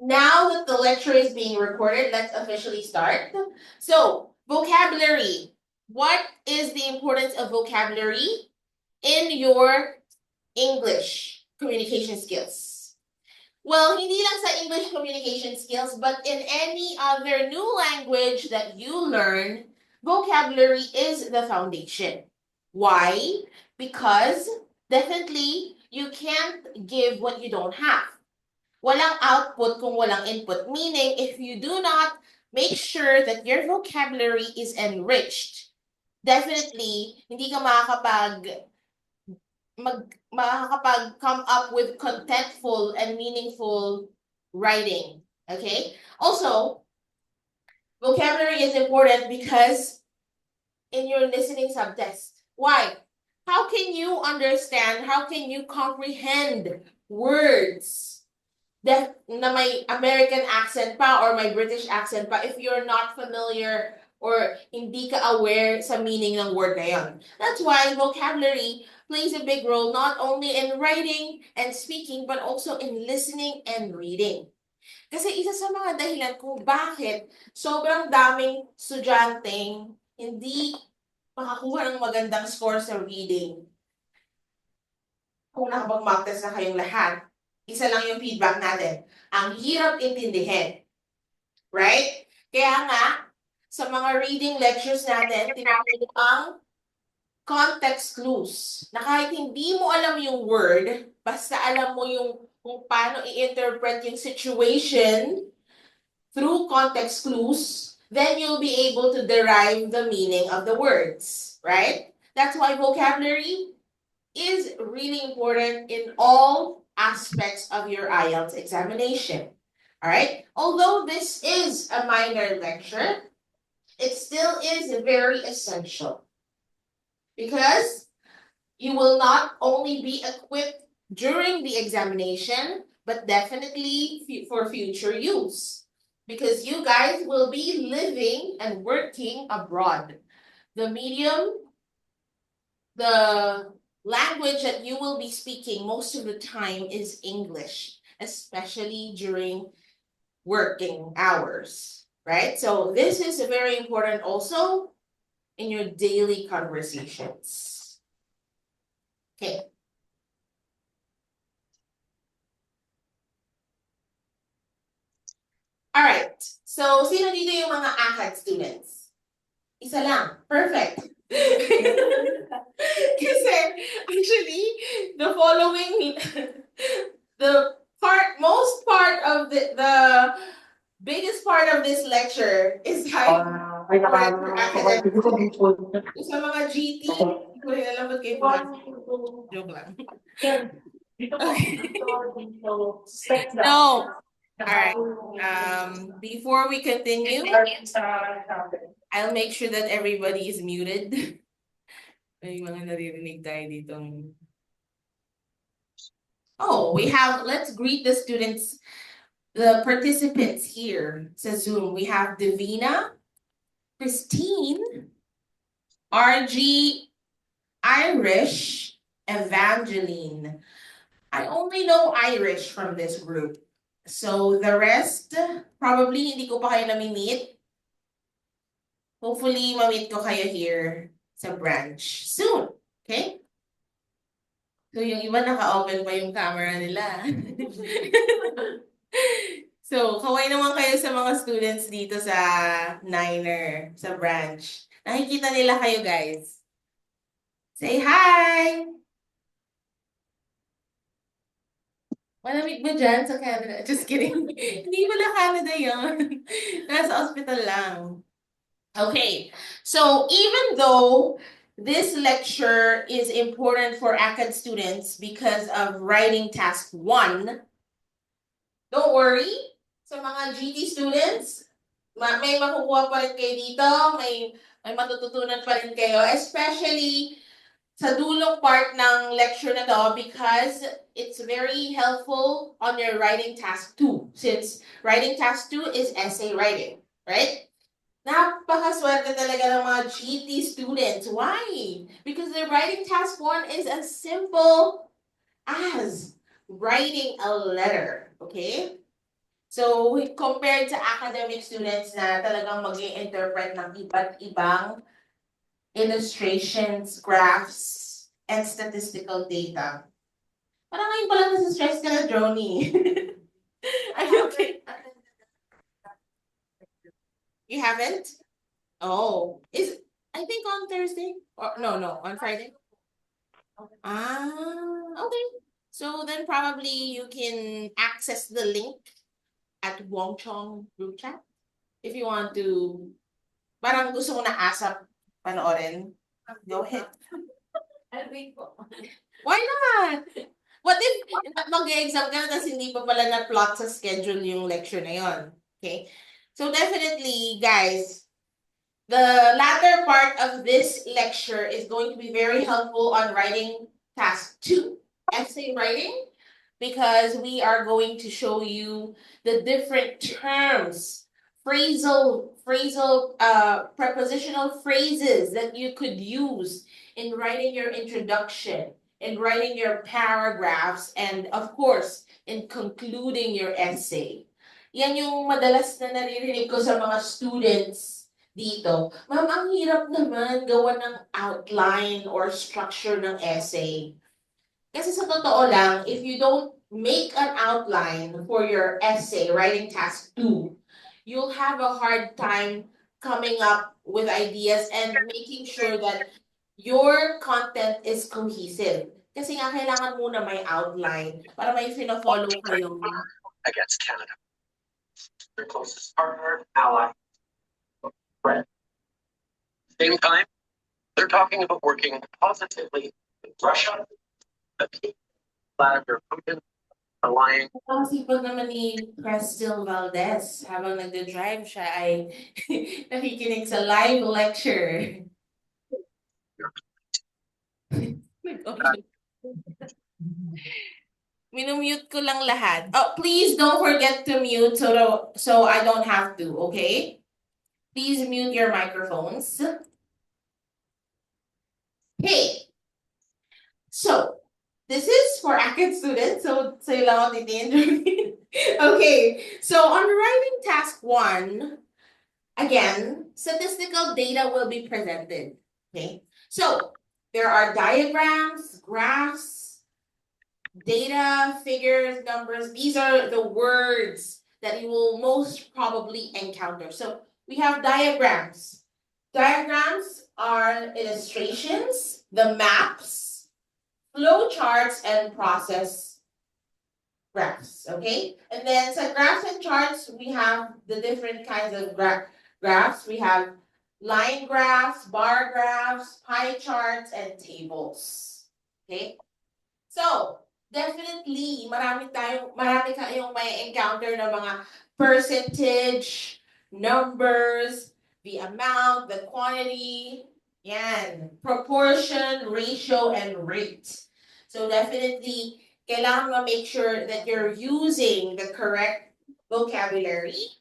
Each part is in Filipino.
Now that the lecture is being recorded, let's officially start. So, vocabulary. What is the importance of vocabulary in your English communication skills? Well, hindi lang sa English communication skills, but in any other new language that you learn, vocabulary is the foundation. Why? Because definitely you can't give what you don't have. Walang output kung walang input. Meaning, if you do not make sure that your vocabulary is enriched, definitely, hindi ka makakapag come up with contentful and meaningful writing. Okay? Also, vocabulary is important because in your listening subtest. Why? How can you understand, how can you comprehend words that na may American accent pa or may British accent pa if you're not familiar or hindi ka aware sa meaning ng word na yon? That's why vocabulary plays a big role not only in writing and speaking but also in listening and reading. Kasi isa sa mga dahilan kung bakit sobrang daming estudyanteng hindi makakuha ng magandang score sa reading. Kung nakapag-mock test na kayong lahat, isa lang yung feedback natin. Ang hirap intindihin. Right? Kaya nga, sa mga reading lectures natin, tinatawag ang context clues. Na kahit hindi mo alam yung word, basta alam mo yung kung paano i-interpret yung situation through context clues, then you'll be able to derive the meaning of the words, right? That's why vocabulary is really important in all aspects of your IELTS examination. All right? Although this is a minor lecture, it still is very essential because you will not only be equipped during the examination, but definitely for future use because you guys will be living and working abroad. The medium, the language that you will be speaking most of the time is English, especially during working hours, right? So this is very important also in your daily conversations. Okay. All right. So, sino dito yung mga ACAD students? Isa lang. Perfect. Kasi, actually, the following, the most part of the biggest part of this lecture is high academic. Sa mga GT, hindi ko rin alam ba't kayo pumasok. Joke lang. No. All right. Before we continue, I'll make sure that everybody is muted. May mga naririnig tayo dito. Oh, let's greet the students, the participants here sa Zoom. We have Davina, Christine, RG, Irish, Evangeline. I only know Irish from this group. So the rest, probably hindi ko pa kayo nami-meet. Hopefully, ma-meet ko kayo here sa branch soon. Okay? So yung iba naka-open pa yung camera nila. So, kaway naman kayo sa mga students dito sa Niner, sa branch. Nakikita nila kayo, guys. Say hi! Malamig ba dyan sa Canada? Just kidding. Hindi pala Canada yun. Nasa hospital lang. Okay, so even though this lecture is important for ACAD students because of writing task 1, don't worry. Sa mga GT students, may makukuha pa rin kayo dito, may matututunan pa rin kayo, especially sa dulong part ng lecture na to because it's very helpful on your writing task 2 since writing task 2 is essay writing, right? Napakaswerte talaga ng mga GT students. Why? Because their writing task 1 is as simple as writing a letter, okay? So, compared sa academic students na talagang mag-i-interpret ng iba't ibang illustrations, graphs, and statistical data. Parang ngayon pala nasa-stress ka na, Joni. Are you okay? You haven't? Oh, I think on Thursday? Or no, on Friday? Okay. So then probably you can access the link at Wong Chong group chat if you want to, parang gusto mo na ASAP panoorin. Go ahead. I'll wait po. Why not? What if mag-exam ka na tapos hindi pa pala na-plot sa schedule yung lecture na yon? Okay? So definitely, guys, the latter part of this lecture is going to be very helpful on writing task 2, essay writing, because we are going to show you the different terms, prepositional phrases that you could use in writing your introduction, in writing your paragraphs, and of course, in concluding your essay. Yan yung madalas na naririnig ko sa mga students dito. Ma'am, ang hirap naman gawa ng outline or structure ng essay. Kasi sa totoo lang, if you don't make an outline for your essay, writing task 2, you'll have a hard time coming up with ideas and making sure that your content is cohesive. Kasi nga, kailangan muna may outline para may fina-follow kayong against Canada. Their closest partner, ally, friend. Same time, they're talking about working positively with Russia, Vladimir Putin, aligning. Ang sipag naman ni Crestel Valdez habang nagda-drive siya ay nakikinig sa live lecture. Minumute ko lang lahat. Oh, please don't forget to mute so I don't have to, okay? Please mute your microphones. Okay. So, this is for academic students, so sa'yo lang ako titiin. Okay, so on writing task 1, again, statistical data will be presented. Okay, so there are diagrams, graphs, data, figures, numbers. These are the words that you will most probably encounter. So we have diagrams. Diagrams are illustrations, the maps, flow charts, and process graphs, okay? And then sa graphs and charts, we have the different kinds of graphs. We have line graphs, bar graphs, pie charts, and tables. Okay? So, definitely, marami kayong may encounter na mga percentage, numbers, the amount, the quantity, yan, proportion, ratio, and rate. So definitely, kailangan mo make sure that you're using the correct vocabulary.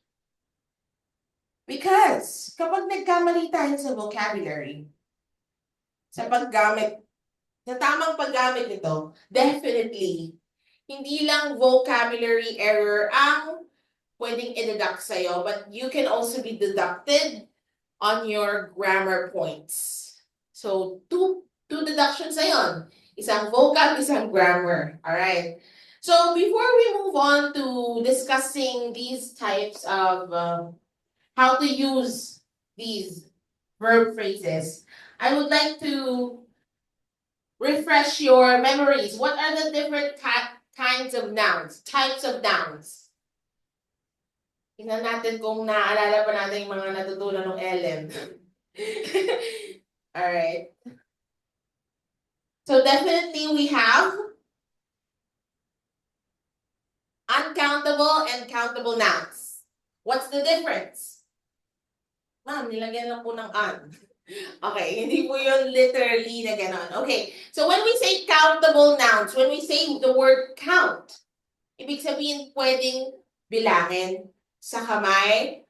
Because kapag nagkamali tayo sa vocabulary, sa tamang paggamit nito, definitely, hindi lang vocabulary error ang pwedeng i-deduct sa'yo, but you can also be deducted on your grammar points. So, two deductions na yun. Isang vocab, isang grammar. Alright. So, before we move on to discussing these types of how to use these verb phrases, I would like to refresh your memories. What are the different kinds of nouns, types of nouns? Tingnan natin kung naaalala pa natin yung mga natutunan ng LM. Alright. So definitely we have uncountable and countable nouns. What's the difference? Ma'am, nilagyan lang po ng un. Okay, hindi po yun literally na ganon. Okay, so when we say countable nouns, when we say the word count, ibig sabihin pwedeng bilangin sa kamay.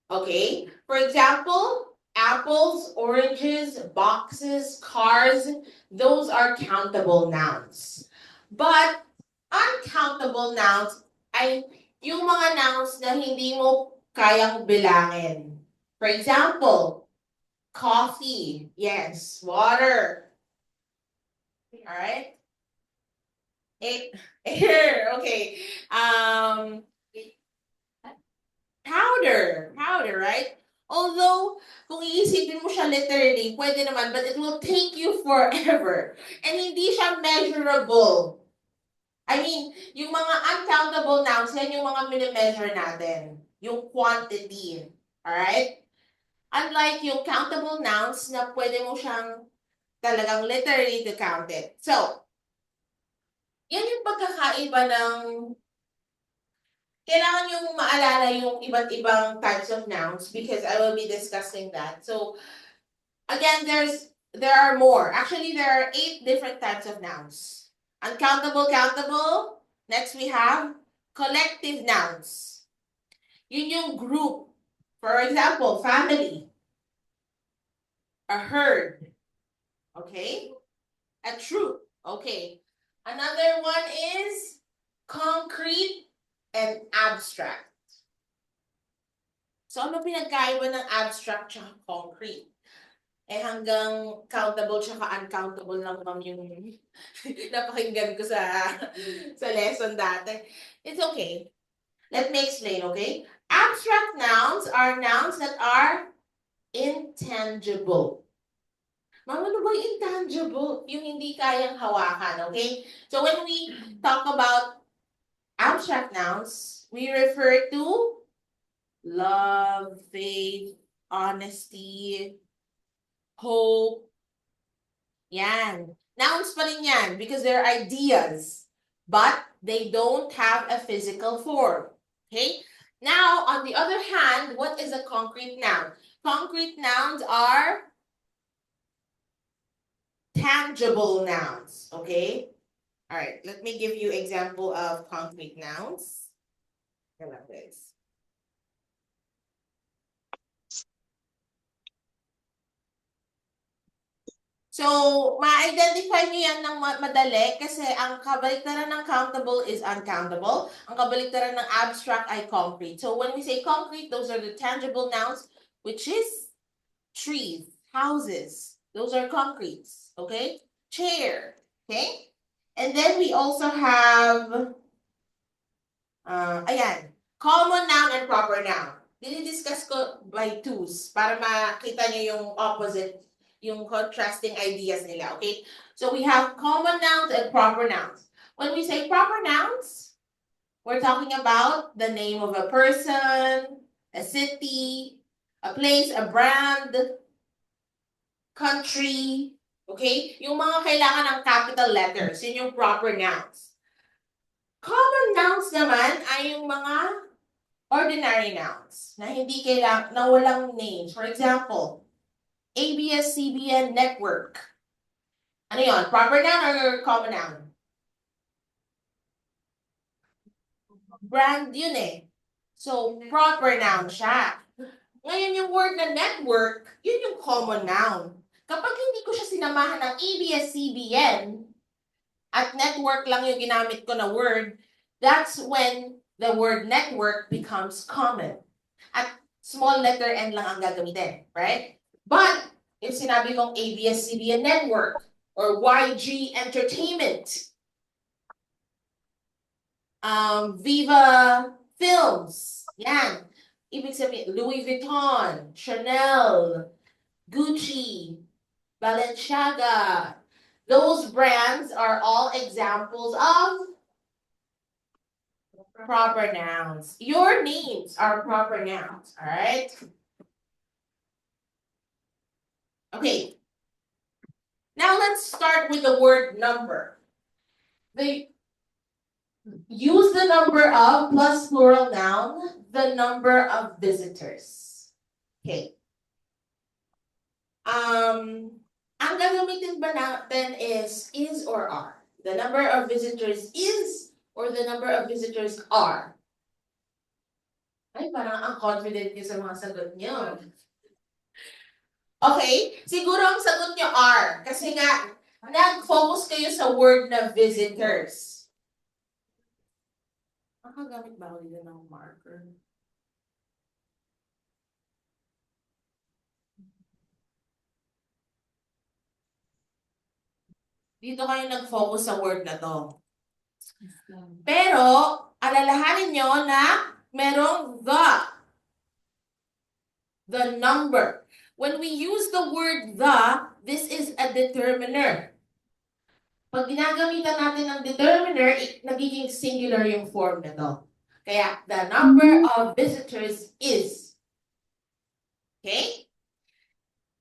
Okay, for example, apples, oranges, boxes, cars, those are countable nouns. But uncountable nouns ay yung mga nouns na hindi mo kayang bilangin. For example, coffee. Yes. Water. Alright? Air. Okay. Powder. Powder, right? Although, kung iisipin mo siya literally, pwede naman, but it will take you forever. And hindi siya measurable. I mean, yung mga uncountable nouns, yan yung mga minimeasure natin. Yung quantity. Alright? Unlike yung countable nouns na pwede mo siyang talagang literally to count it. So, yan yung pagkakaiba ng kailangan yung maalala yung iba't ibang types of nouns because I will be discussing that. So, again, there are more. Actually, there are 8 different types of nouns. Uncountable, countable. Next, we have collective nouns. Yun yung group. For example, family. A herd. Okay? A troop. Okay. Another one is concrete and abstract. So, ano pinagkaiba ng abstract at concrete? Eh hanggang countable tsaka uncountable lang ma'am yung napakinggan ko sa lesson dati. It's okay. Let me explain, okay? Abstract nouns are nouns that are intangible. Ma'am, ano ba yung intangible? Yung hindi kayang hawakan, okay? So when we talk about abstract nouns, we refer to love, faith, honesty, hope. Yan. Nouns pa rin yan because they're ideas, but they don't have a physical form. Okay? Now, on the other hand, what is a concrete noun? Concrete nouns are tangible nouns. Okay? All right, let me give you example of concrete nouns. I love this. So, ma-identify nyo yan ng madali kasi ang kabaliktaran ng countable is uncountable. Ang kabaliktaran ng abstract ay concrete. So, when we say concrete, those are the tangible nouns, which is trees, houses. Those are concretes, okay? Chair, okay? And then we also have, ayan, common noun and proper noun. Dinidiscuss ko by twos para makita nyo yung opposite, yung contrasting ideas nila, okay? So we have common nouns and proper nouns. When we say proper nouns, we're talking about the name of a person, a city, a place, a brand, country, okay? Yung mga kailangan ng capital letters, yun yung proper nouns. Common nouns naman ay yung mga ordinary nouns na hindi kailangan, na walang names. For example, ABS-CBN network. Ano yun? Proper noun or common noun? Brand yun eh. So, proper noun siya. Ngayon yung word na network, yun yung common noun. Kapag hindi ko siya sinamahan ng ABS-CBN at network lang yung ginamit ko na word, that's when the word network becomes common. At small letter N lang ang gagamitin, right? But, if sinabi kong ABS-CBN network or YG Entertainment, Viva Films, yan. Ibig sabihin, Louis Vuitton, Chanel, Gucci, Balenciaga. Those brands are all examples of proper nouns. Your names are proper nouns, all right? Okay. Now let's start with the word number. They use the number of plus plural noun, the number of visitors. Okay. Ang gagamitin ba natin is or are? The number of visitors is or the number of visitors are? Ay, parang ang confident niyo sa mga sagot niyo. Okay, siguro ang sagot niyo are. Kasi nga, nag-focus kayo sa word na visitors. Nakagamit ba ako dito ng marker? Dito kayo nag-focus sa word na to. Pero, alalahanin nyo na merong the number. When we use the word the, this is a determiner. Pag ginagamitan natin ng determiner, nagiging singular yung form na to. Kaya, the number of visitors is. Okay?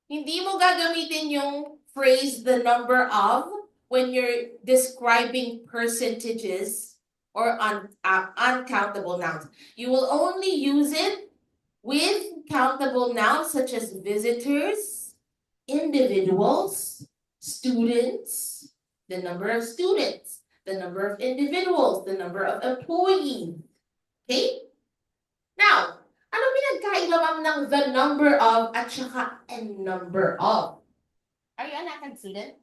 Hindi mo gagamitin yung phrase the number of when you're describing percentages or uncountable nouns. You will only use it with countable nouns such as visitors, individuals, students, the number of students, the number of individuals, the number of employees. Okay? Now, ano pinagkaiba ma'am ng the number of at saka a number of? Are you an ACAD student?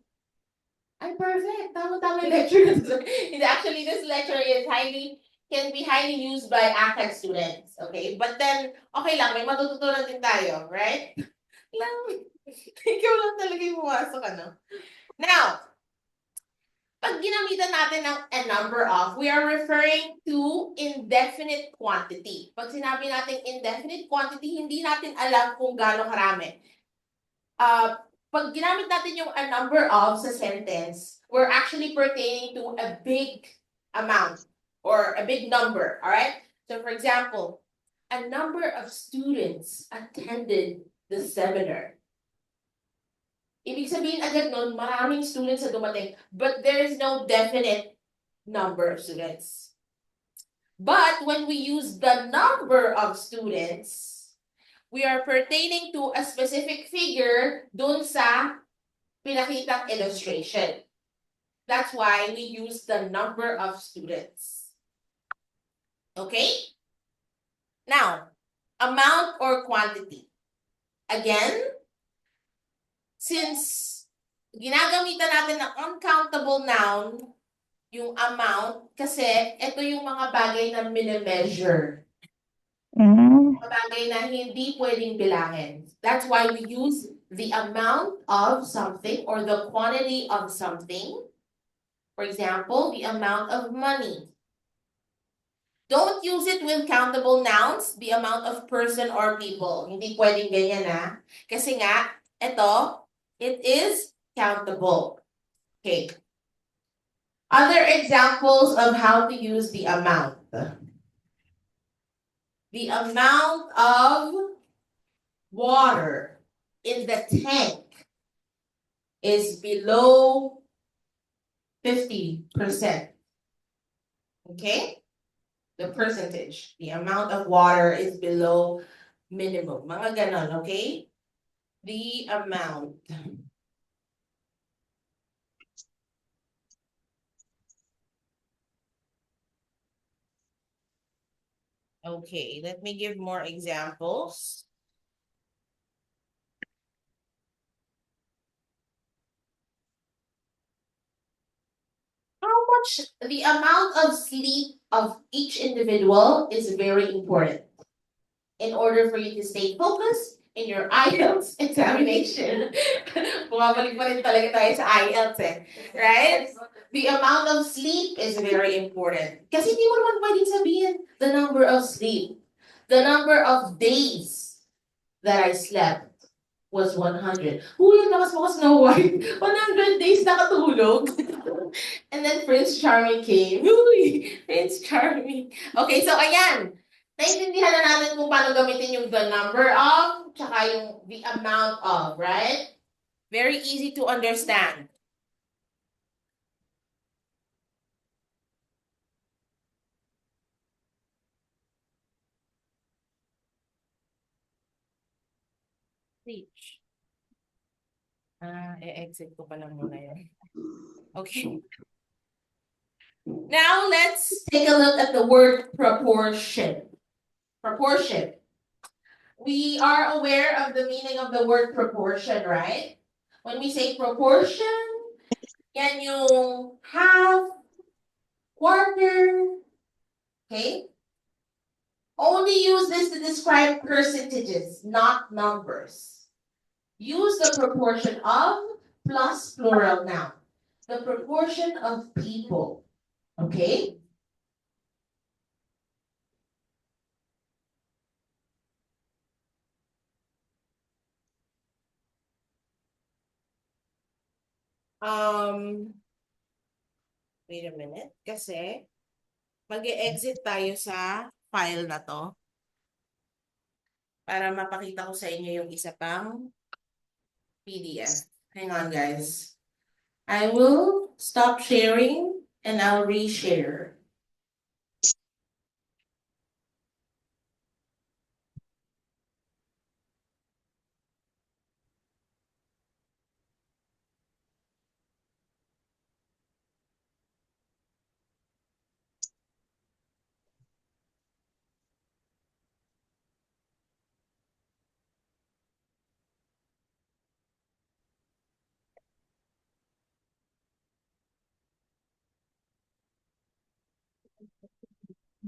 Ay, perfect. Tama-tama yung lecture na to. Actually, this lecture is can be highly used by ACAD students. Okay? But then, okay lang, may matututunan din tayo, right? Lang. Ikaw lang talaga yung pumasok, ano? Now, pag ginamitan natin ng a number of, we are referring to indefinite quantity. Pag sinabi natin indefinite quantity, hindi natin alam kung gaano karami. Pag ginamit natin yung a number of sa sentence, we're actually pertaining to a big amount or a big number, all right? So for example, a number of students attended the seminar. Ibig sabihin agad nun, maraming students na dumating, but there is no definite number of students. But when we use the number of students, we are pertaining to a specific figure dun sa pinakitang illustration. That's why we use the number of students. Okay? Now, amount or quantity. Again, since ginagamitan natin ng uncountable noun, yung amount, kasi ito yung mga bagay na minimeasure. Mga bagay na hindi pwedeng bilangin. That's why we use the amount of something or the quantity of something. For example, the amount of money. Don't use it with countable nouns, the amount of person or people. Hindi pwedeng ganyan na. Kasi nga, ito, it is countable. Okay. Other examples of how to use the amount. The amount of water in the tank is below 50%. Okay? The percentage. The amount of water is below minimum. Mga ganon, okay? The amount. Okay, let me give more examples. How much the amount of sleep of each individual is very important in order for you to stay focused in your IELTS examination. Bumabalik pa rin talaga tayo sa IELTS eh. Right? The amount of sleep is very important. Kasi hindi mo naman pwedeng sabihin the number of sleep. The number of days that I slept was 100. Uy, ang lakas mo ka Snow White. 100 days nakatulog. And then Prince Charming came. Uy, Prince Charming. Okay, so ayan. Naintindihan na natin kung paano gamitin yung the number of, tsaka yung the amount of, right? Very easy to understand. Reach. E-exit ko pa lang muna yan. Okay. Now let's take a look at the word proportion. Proportion. We are aware of the meaning of the word proportion, right? When we say proportion, yan yung half, quarter, okay? Only use this to describe percentages, not numbers. Use the proportion of plus plural noun. The proportion of people. Okay? Wait a minute. Kasi, mag-exit tayo sa file na to para mapakita ko sa inyo yung isa pang PDF. Hang on, guys. I will stop sharing and I'll reshare.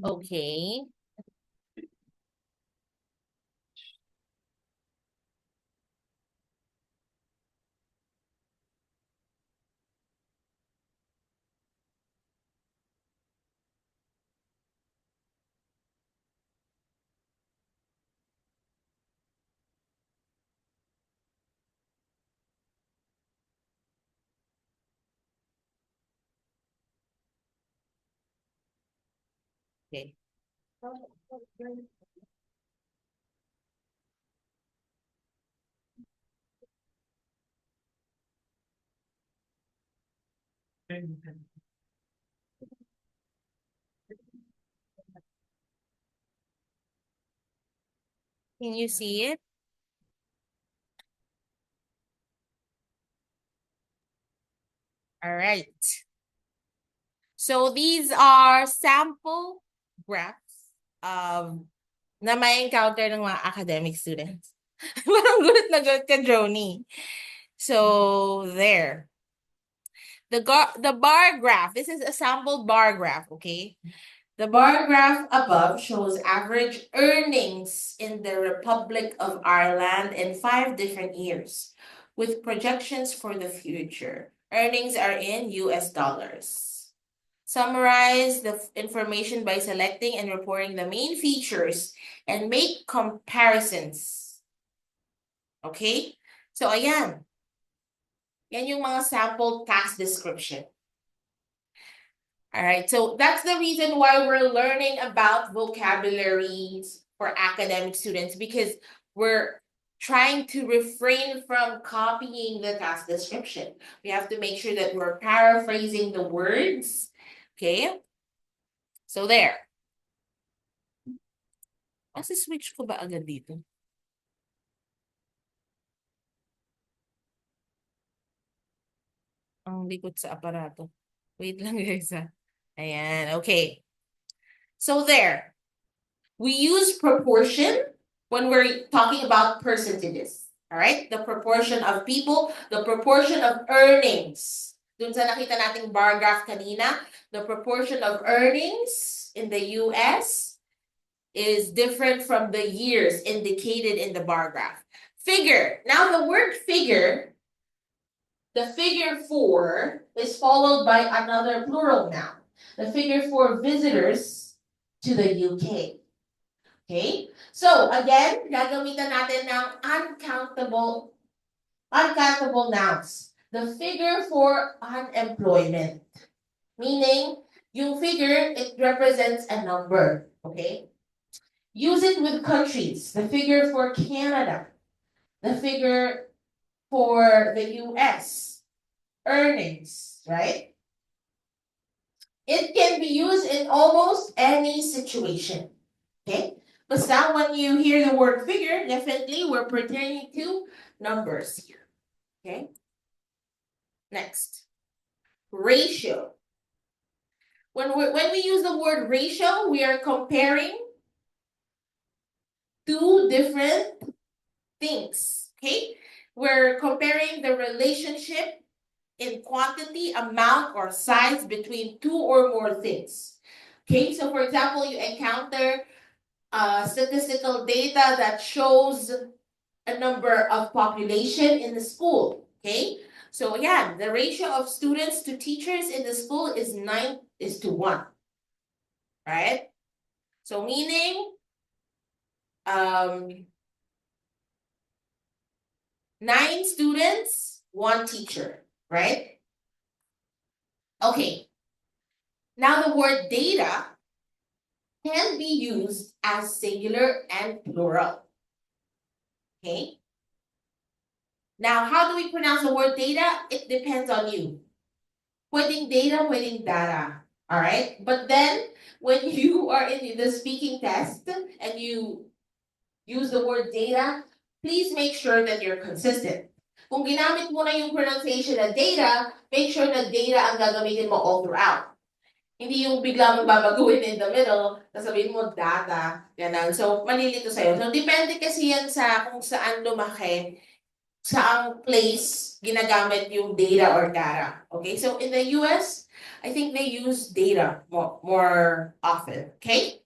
Okay. Okay. Can you see it? All right. So these are sample graphs na may encounter ng mga academic students. Parang gulat na gulat ka, Joni. So there. The bar graph. This is a sample bar graph, okay? The bar graph above shows average earnings in the Republic of Ireland in 5 different years, with projections for the future. Earnings are in US dollars. Summarize the information by selecting and reporting the main features and make comparisons. Okay? So, ayan. Yan yung mga sample task description. All right, so that's the reason why we're learning about vocabularies for academic students, because we're trying to refrain from copying the task description. We have to make sure that we're paraphrasing the words. Okay? So there. Kasi switch ko ba agad dito? Ang likod sa aparato. Wait lang, guys. Ayan, okay. So there. We use proportion when we're talking about percentages. All right? The proportion of people, the proportion of earnings. Dun sa nakita nating bar graph kanina, the proportion of earnings in the US is different from the years indicated in the bar graph. Figure. Now the word figure, the figure 4 is followed by another plural noun. The figure 4 visitors to the UK. Okay? So, again, gagamitan natin ng uncountable nouns. The figure for unemployment. Meaning, yung figure, it represents a number. Okay? Use it with countries. The figure for Canada. The figure for the US. Earnings, right? It can be used in almost any situation. Okay? Basta when you hear the word figure, definitely we're pertaining to numbers here. Okay? Next. Ratio. When we use the word ratio, we are comparing two different things. Okay? We're comparing the relationship in quantity, amount, or size between two or more things. Okay? So for example, you encounter statistical data that shows a number of population in the school. Okay? So yeah, the ratio of students to teachers in the school is 9:1. Right? So meaning 9 students, 1 teacher, right? Okay. Now the word data can be used as singular and plural. Okay? Now, how do we pronounce the word data? It depends on you. Pwedeng data, pwedeng data. Alright? But then, when you are in the speaking test and you use the word data, please make sure that you're consistent. Kung ginamit mo na yung pronunciation na data, make sure na data ang gagamitin mo all throughout. Hindi yung bigla mong babaguhin in the middle, tapos sabihin mo data, ganun. So, malilito sa'yo. So, depende kasi yan sa kung saan lumaki, saang place ginagamit yung data or data. Okay, so in the US, I think they use data more often. Okay?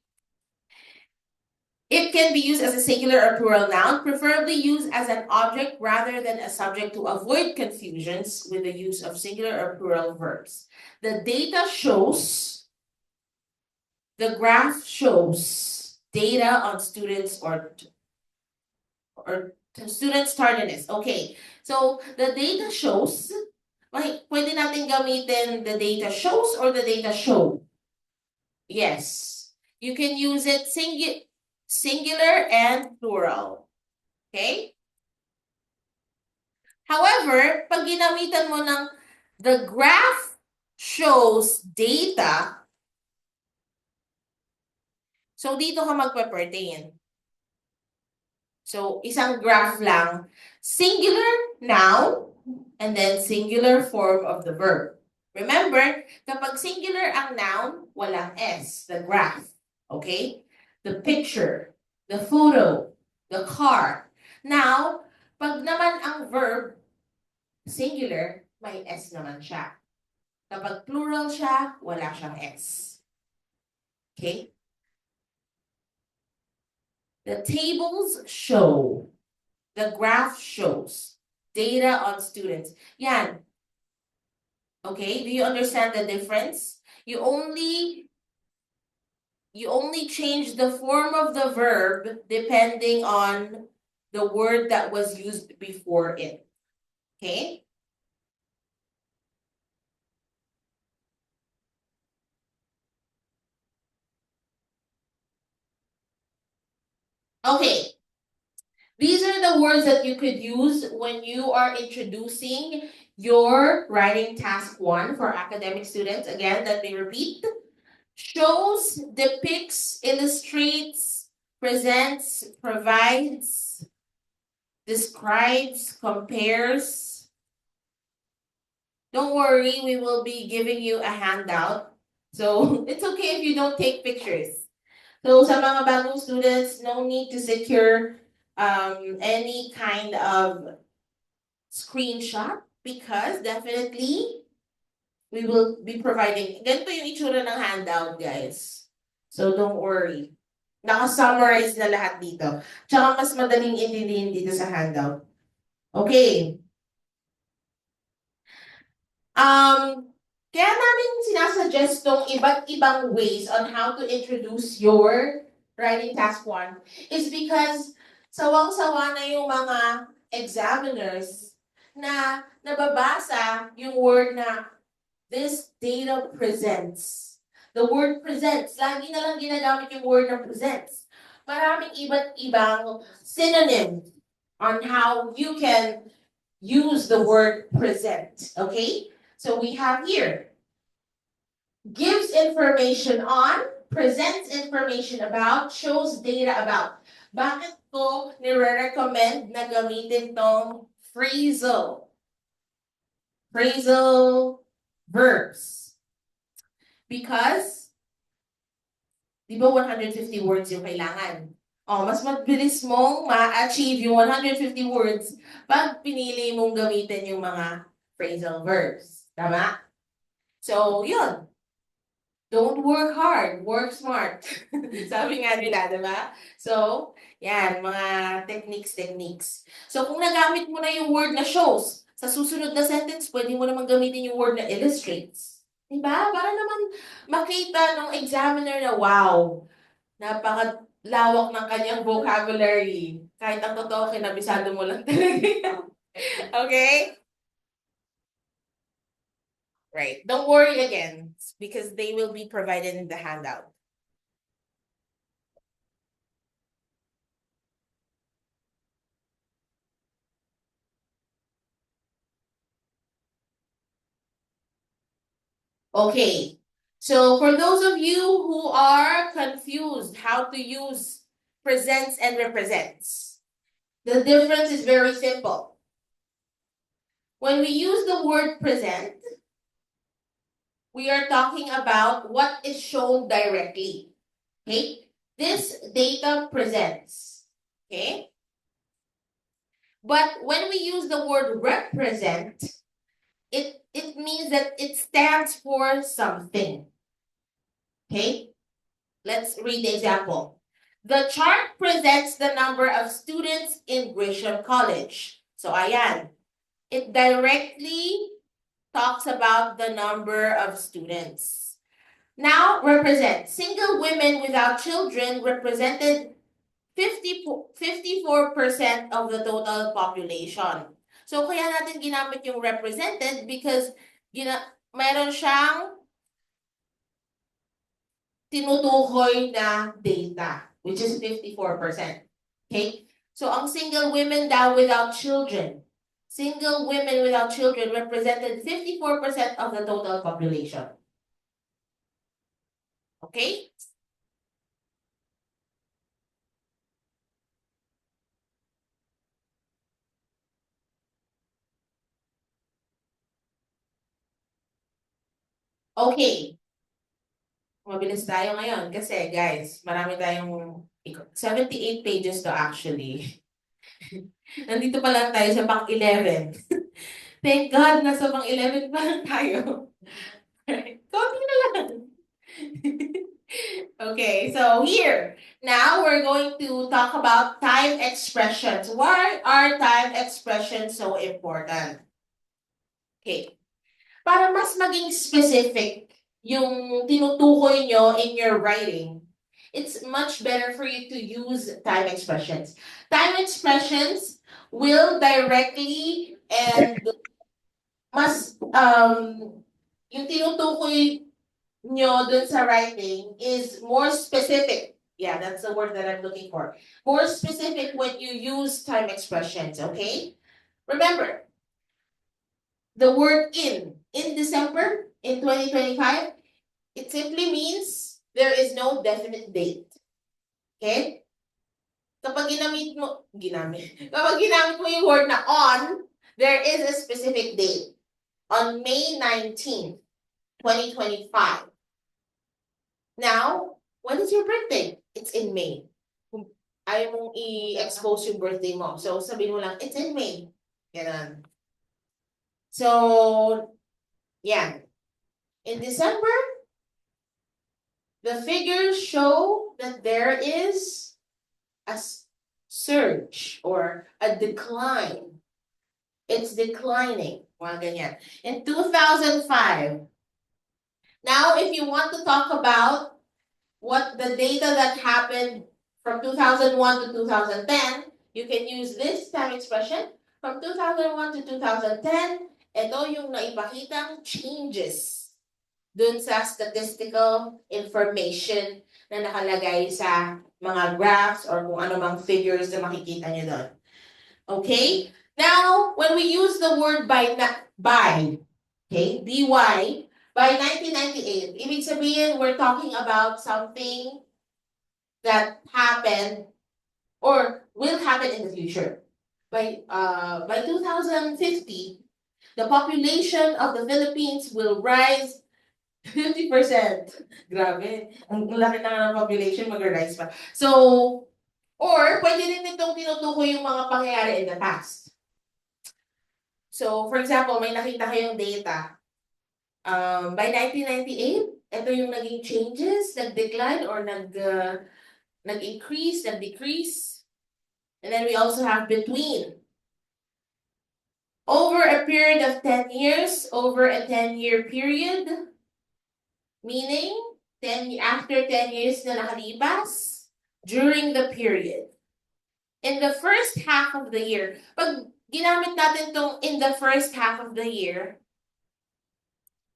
It can be used as a singular or plural noun, preferably used as an object rather than a subject to avoid confusions with the use of singular or plural verbs. The data shows, the graph shows data on students or students' tardiness. Okay, so the data shows, pwede natin gamitin the data shows or the data show. Yes, you can use it singular and plural. Okay? However, pag ginamitan mo ng the graph shows data, so dito ka magpe-pertain. So, isang graph lang, singular noun, and then singular form of the verb. Remember, kapag singular ang noun, walang S, the graph. Okay? The picture, the photo, the car. Now, pag naman ang verb, singular, may S naman siya. Kapag plural siya, wala siyang S. Okay? The tables show, the graph shows data on students. Yan. Okay, do you understand the difference? You only change the form of the verb depending on the word that was used before it. Okay? Okay. These are the words that you could use when you are introducing your writing task 1 for academic students. Again, let me repeat. Shows, depicts, illustrates, presents, provides, describes, compares. Don't worry, we will be giving you a handout. So it's okay if you don't take pictures. So sa mga bagong students, no need to secure any kind of screenshot because definitely we will be providing. Ganito yung itsura ng handout, guys. So don't worry. Naka-summarize na lahat dito. Tsaka mas madaling intindihin dito sa handout. Okay. Kaya namin sinasuggest tong iba't ibang ways on how to introduce your writing task 1 is because sawang-sawa na yung mga examiners na nababasa yung word na this data presents. The word presents, lagi na lang ginagamit yung word na presents. Maraming iba't ibang synonyms on how you can use the word present. Okay? So we have here, gives information on, presents information about, shows data about. Bakit ko nire-recommend na gamitin tong phrasal? Phrasal verbs. Because, di ba 150 words yung kailangan? Mas mabilis mong ma-achieve yung 150 words pag pinili mong gamitin yung mga phrasal verbs. Tama? So, yun. Don't work hard, work smart. Sabi nga nila, di ba? So, yan, mga techniques. So, kung nagamit mo na yung word na shows, sa susunod na sentence, pwede mo naman gamitin yung word na illustrates. Di ba? Para naman makita ng examiner na, wow, napakalawak ng kanyang vocabulary. Kahit ang totoo, kinabisado mo lang talaga yan. Okay? Right. Don't worry again, because they will be provided in the handout. Okay. So for those of you who are confused how to use presents and represents, the difference is very simple. When we use the word present, we are talking about what is shown directly. Okay? This data presents. Okay? But when we use the word represent, it means that it stands for something. Okay? Let's read the example. The chart presents the number of students in Gresham College. So ayan, it directly talks about the number of students. Now, represent. Single women without children represented 54% of the total population. So, kaya natin ginamit yung represented because meron siyang tinutukoy na data, which is 54%. Okay? So, ang single women daw without children, represented 54% of the total population. Okay? Okay. Mabilis tayo ngayon kasi guys, marami tayong 78 pages to actually. Nandito pa lang tayo sa pang 11. Thank God, nasa pang 11 pa lang tayo. Konti na lang. Okay, so here, now we're going to talk about time expressions. Why are time expressions so important? Okay, para mas maging specific yung tinutukoy nyo in your writing, it's much better for you to use time expressions. Time expressions will directly and mas yung tinutukoy nyo dun sa writing is more specific. Yeah, that's the word that I'm looking for. More specific when you use time expressions, okay? Remember, the word in December in 2025, it simply means there is no definite date. Okay? Kapag ginamit mo yung word na on, there is a specific date. On May 19th, 2025. Now, when is your birthday? It's in May. Kung ayaw mong i-expose yung birthday mo. So, sabihin mo lang, it's in May. Ganun. So, yan. In December, the figures show that there is a surge or a decline. It's declining. Mga ganyan. In 2005, now if you want to talk about what the data that happened from 2001 to 2010, you can use this time expression. From 2001 to 2010, ito yung naipakitang changes dun sa statistical information na nakalagay sa mga graphs or kung ano mang figures na makikita nyo doon. Okay? Now, when we use the word by, okay, by 1998, ibig sabihin, we're talking about something that happened or will happen in the future. By 2050, the population of the Philippines will rise 50%. Grabe. Ang laki na ng population, mag-rise pa. So, or pwede rin itong tinutukoy yung mga pangyayari in the past. So, for example, may nakita kayong data. By 1998, ito yung naging changes, nag-decline or nag-increase, nag-decrease. And then we also have between. Over a period of 10 years, over a 10-year period, meaning after 10 years na nakalipas, during the period. In the first half of the year, pag ginamit natin tong in the first half of the year,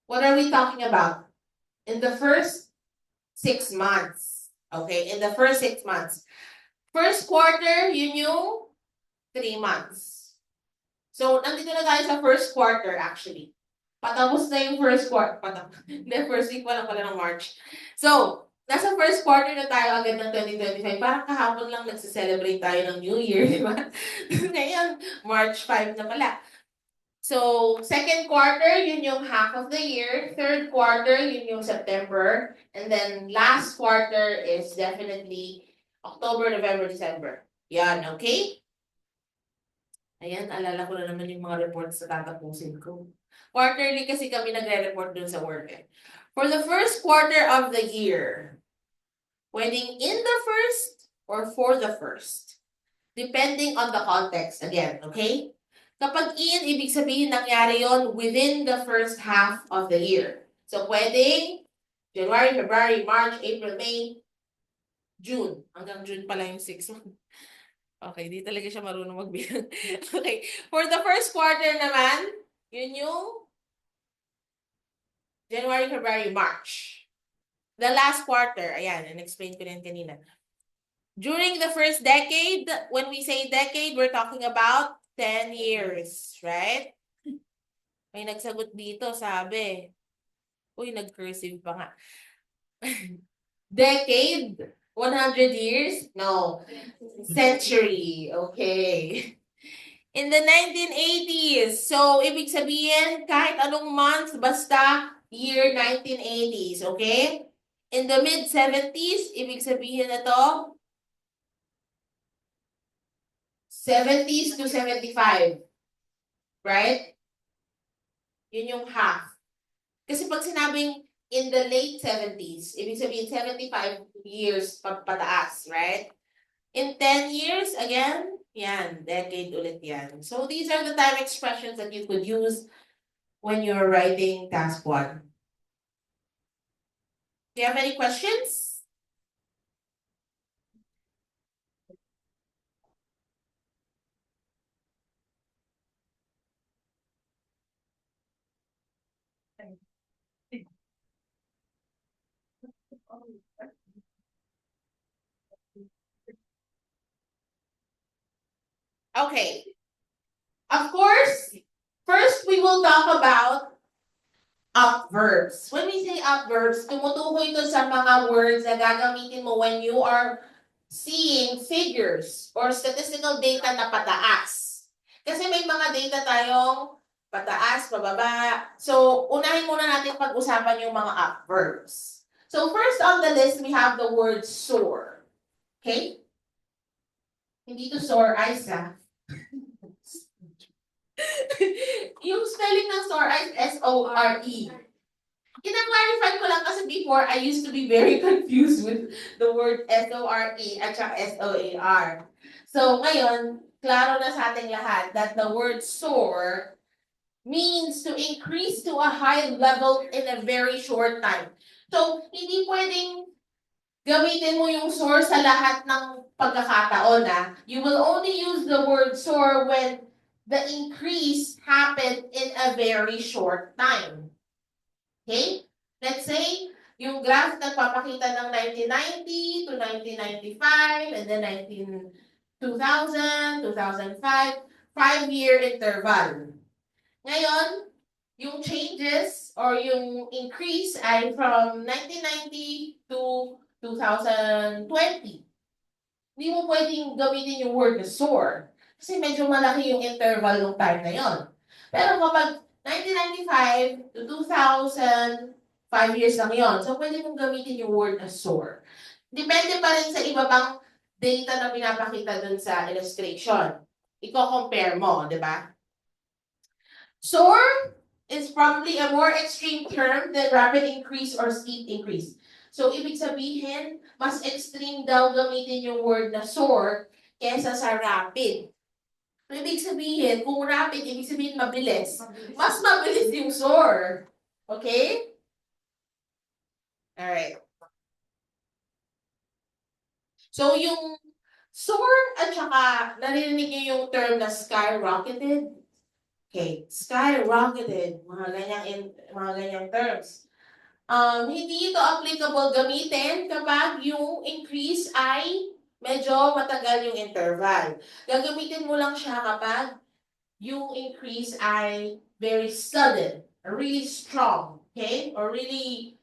what are we talking about? In the first 6 months. Okay, in the first 6 months. First quarter, yun yung 3 months. So, nandito na tayo sa first quarter actually. Patapos na yung first quarter. Hindi, first week pa lang pala ng March. So, nasa first quarter na tayo agad ng 2025. Parang kahapon lang nagse-celebrate tayo ng New Year, di ba? Ngayon, March 5 na pala. So, second quarter, yun yung half of the year. Third quarter, yun yung September. And then last quarter is definitely October, November, December. Yan, okay? Ayan, alala ko na naman yung mga reports na tatapusin ko. Quarterly kasi kami nagre-report dun sa work eh. For the first quarter of the year, pwedeng in the first or for the first. Depending on the context, again, okay? Kapag in, ibig sabihin nangyari yon within the first half of the year. So, pwedeng January, February, March, April, May, June. Hanggang June pala yung 6 months. Okay, di talaga siya marunong magbilang. Okay, for the first quarter naman, yun yung January, February, March. The last quarter, ayan, and-explain ko rin kanina. During the first decade, when we say decade, we're talking about 10 years, right? May nagsagot dito, sabi. Uy, nag-cursive pa nga. Decade? 100 years? No. Century. Okay. In the 1980s. So, ibig sabihin, kahit anong month, basta year 1980s. Okay? In the mid-70s, ibig sabihin na to, 70s to 75. Right? Yun yung half. Kasi pag sinabing in the late 70s, ibig sabihin 75 years pataas, right? In 10 years, again, yan, decade ulit yan. So these are the time expressions that you could use when you're writing task 1. Do you have any questions? Okay. Of course, first we will talk about up verbs. When we say up verbs, tumutukoy ito sa mga words na gagamitin mo when you are seeing figures or statistical data na pataas. Kasi may mga data tayong pataas, pababa. So, unahin muna natin pag-usapan yung mga up verbs. So, first on the list, we have the word soar. Okay? Hindi to soar, eyes ah. Yung spelling ng soar ay S-O-R-E. Ina-clarify ko lang kasi before, I used to be very confused with the word S-O-R-E at saka S-O-A-R. So, ngayon, klaro na sa ating lahat that the word soar means to increase to a high level in a very short time. So, hindi pwedeng gamitin mo yung soar sa lahat ng pagkakataon na. You will only use the word soar when the increase happened in a very short time. Okay? Let's say, yung graph na papakita ng 1990 to 1995, and then 2000, 2005, 5-year interval. Ngayon, yung changes or yung increase ay from 1990 to 2020. Hindi mo pwedeng gamitin yung word na soar. Kasi medyo malaki yung interval ng time na yon. Pero kapag 1995 to 2000, 5 years lang yon. So, pwede mong gamitin yung word na soar. Depende pa rin sa iba pang data na pinapakita dun sa illustration. Iko-compare mo, di ba? Soar is probably a more extreme term than rapid increase or steep increase. So, ibig sabihin, mas extreme daw gamitin yung word na soar kesa sa rapid. So, ibig sabihin, kung rapid, ibig sabihin mabilis. Mas mabilis yung soar. Okay? Alright. So, yung soar at saka narinig niyo yung term na skyrocketed. Okay, skyrocketed, mga ganyang terms. Hindi ito applicable gamitin kapag yung increase ay medyo matagal yung interval. Gagamitin mo lang siya kapag yung increase ay very sudden, really strong, okay? Or really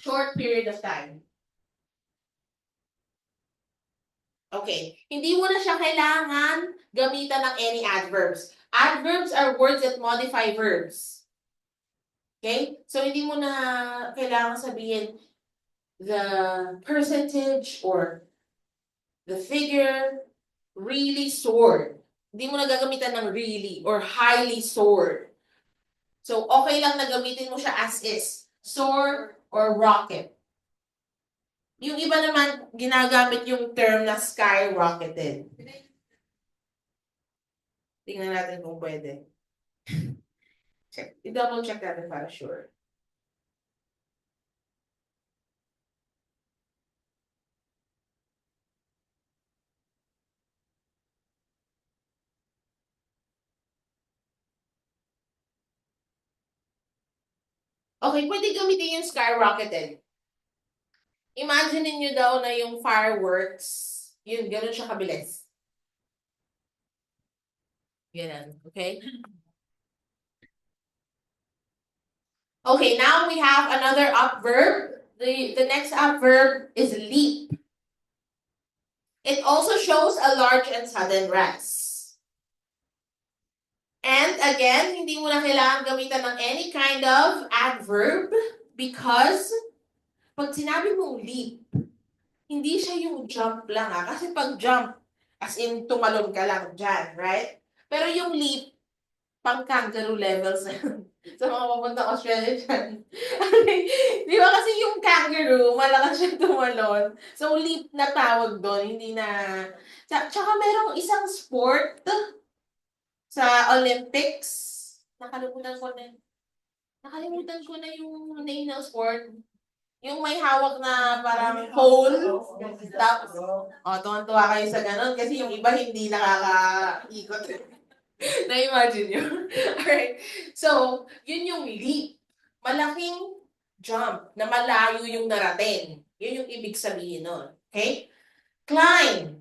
short period of time. Okay, hindi mo na siya kailangan gamitan ng any adverbs. Adverbs are words that modify verbs. Okay? So, hindi mo na kailangan sabihin the percentage or the figure really soared. Hindi mo na gagamitan ng really or highly soared. So, okay lang na gamitin mo siya as is. Soar or rocket. Yung iba naman, ginagamit yung term na skyrocketed. Tingnan natin kung pwede. Check. I-double check natin para sure. Okay, pwede gamitin yung skyrocketed. Imagine niyo daw na yung fireworks, yun, ganun siya kabilis. Ganun, okay? Okay, now we have another adverb. The next adverb is leap. It also shows a large and sudden rise. And again, hindi mo na kailangan gamitan ng any kind of adverb because pag sinabi mong leap, hindi siya yung jump lang Kasi pag jump, as in tumalon ka lang dyan, right? Pero yung leap, pang kangaroo levels na yun. Sa mga papuntang Australia dyan. Di ba kasi yung kangaroo, malakas siya tumalon. So, leap na tawag doon, hindi na... Tsaka merong isang sport sa Olympics. Nakalimutan ko na yung name ng sport. Yung may hawak na parang pole. Tapos, tuwan-tuwa kayo sa ganun kasi yung iba hindi nakakaikot. Na-imagine nyo? Alright. So, yun yung leap. Malaking jump na malayo yung narating. Yun yung ibig sabihin nun. Okay? Climb.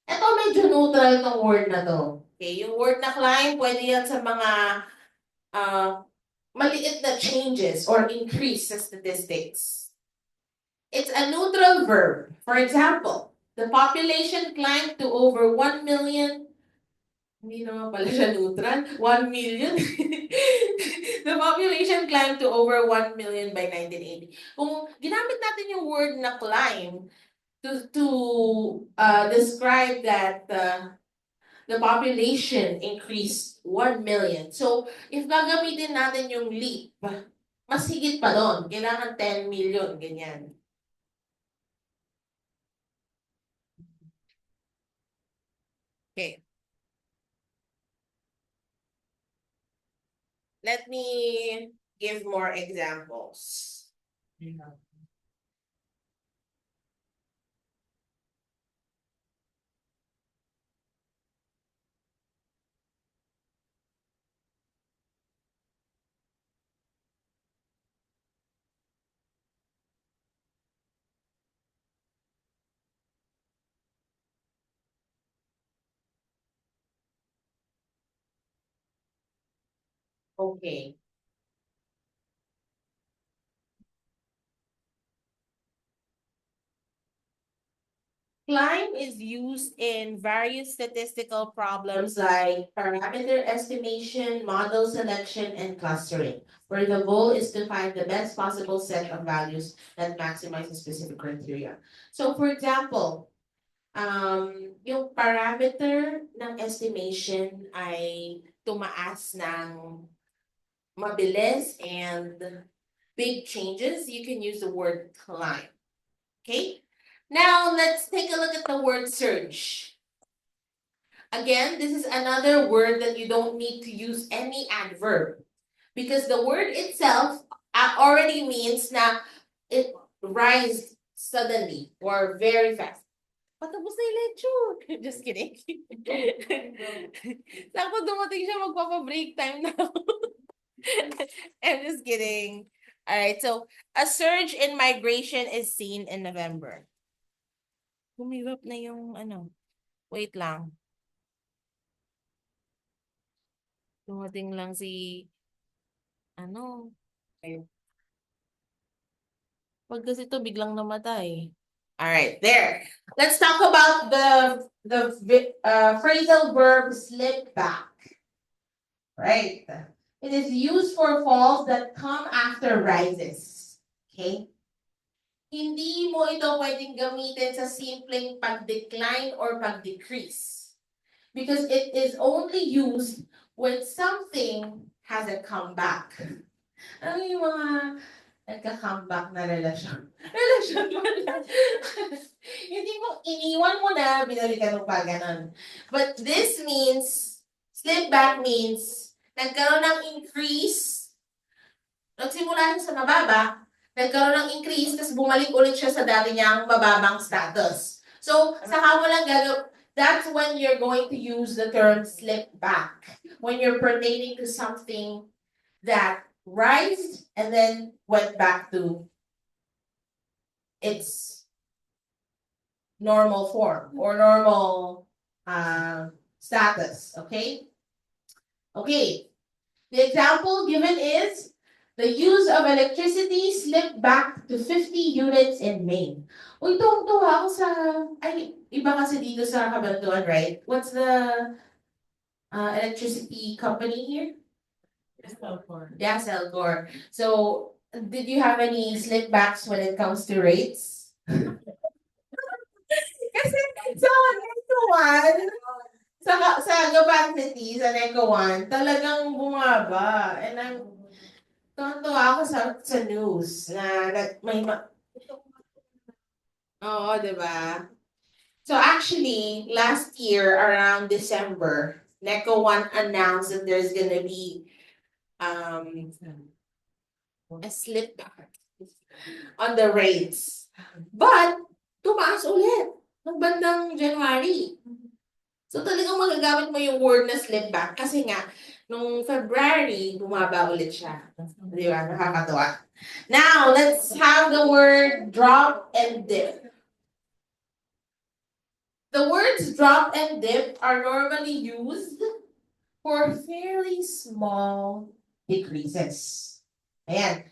Ito medyo neutral ng word na to. Okay? Yung word na climb, pwede yan sa mga maliit na changes or increase sa statistics. It's a neutral verb. For example, the population climbed to over 1 million. Hindi naman pala siya neutral. 1 million. The population climbed to over 1 million by 1980. Kung ginamit natin yung word na climb to describe that the population increased 1 million. So, if gagamitin natin yung leap, mas higit pa doon. Kailangan 10 million, ganyan. Okay. Let me give more examples. Okay. Climb is used in various statistical problems like parameter estimation, model selection, and clustering, where the goal is to find the best possible set of values that maximize a specific criteria. So, for example, yung parameter ng estimation ay tumaas ng mabilis and big changes, you can use the word climb. Okay? Now, let's take a look at the word surge. Again, this is another word that you don't need to use any adverb because the word itself already means na it rise suddenly or very fast. Patapos na yung lecture. Just kidding. Sako dumating siya magpapa-break time na ako. I'm just kidding. Alright, so a surge in migration is seen in November. Humirap na yung ano. Wait lang. Dumating lang si ano. Pag kasi ito biglang namatay. Alright, there. Let's talk about the phrasal verb slip back. Right. It is used for falls that come after rises. Okay? Hindi mo ito pwedeng gamitin sa simpleng pag-decline or pag-decrease. Because it is only used when something has a comeback. Ano yung mga nagka-comeback na relasyon? Relasyon pala. Hindi mo, iniwan mo na, binalikan mo pa, ganun. But this means, slip back means, nagkaroon ng increase, nagsimula siya sa mababa, nagkaroon ng increase, tapos bumalik ulit siya sa dati niyang mababang status. So, saka mo lang that's when you're going to use the term slip back. When you're pertaining to something that rised and then went back to its normal form or normal status, okay? Okay, the example given is the use of electricity slipped back to 50 units in Maine. Uy, tuwang-tuwa ako sa, ay, iba kasi dito sa Cabanatuan, right? What's the electricity company here? Yeah, Selcor. So, did you have any slipbacks when it comes to rates? Kasi sa Neco 1, sa Gapan City, sa Neco 1, talagang bumaba. And I'm tuwa ako sa news na may Oo, diba? So actually, last year around December, NECO 1 announced that there's gonna be a slip back on the rates. But, tumaas ulit ng bandang January. So talagang magagamit mo yung word na slip back kasi nga, nung February, bumaba ulit siya. Di ba? Nakakatuwa. Now, let's have the word drop and dip. The words drop and dip are normally used for fairly small decreases. Ayan.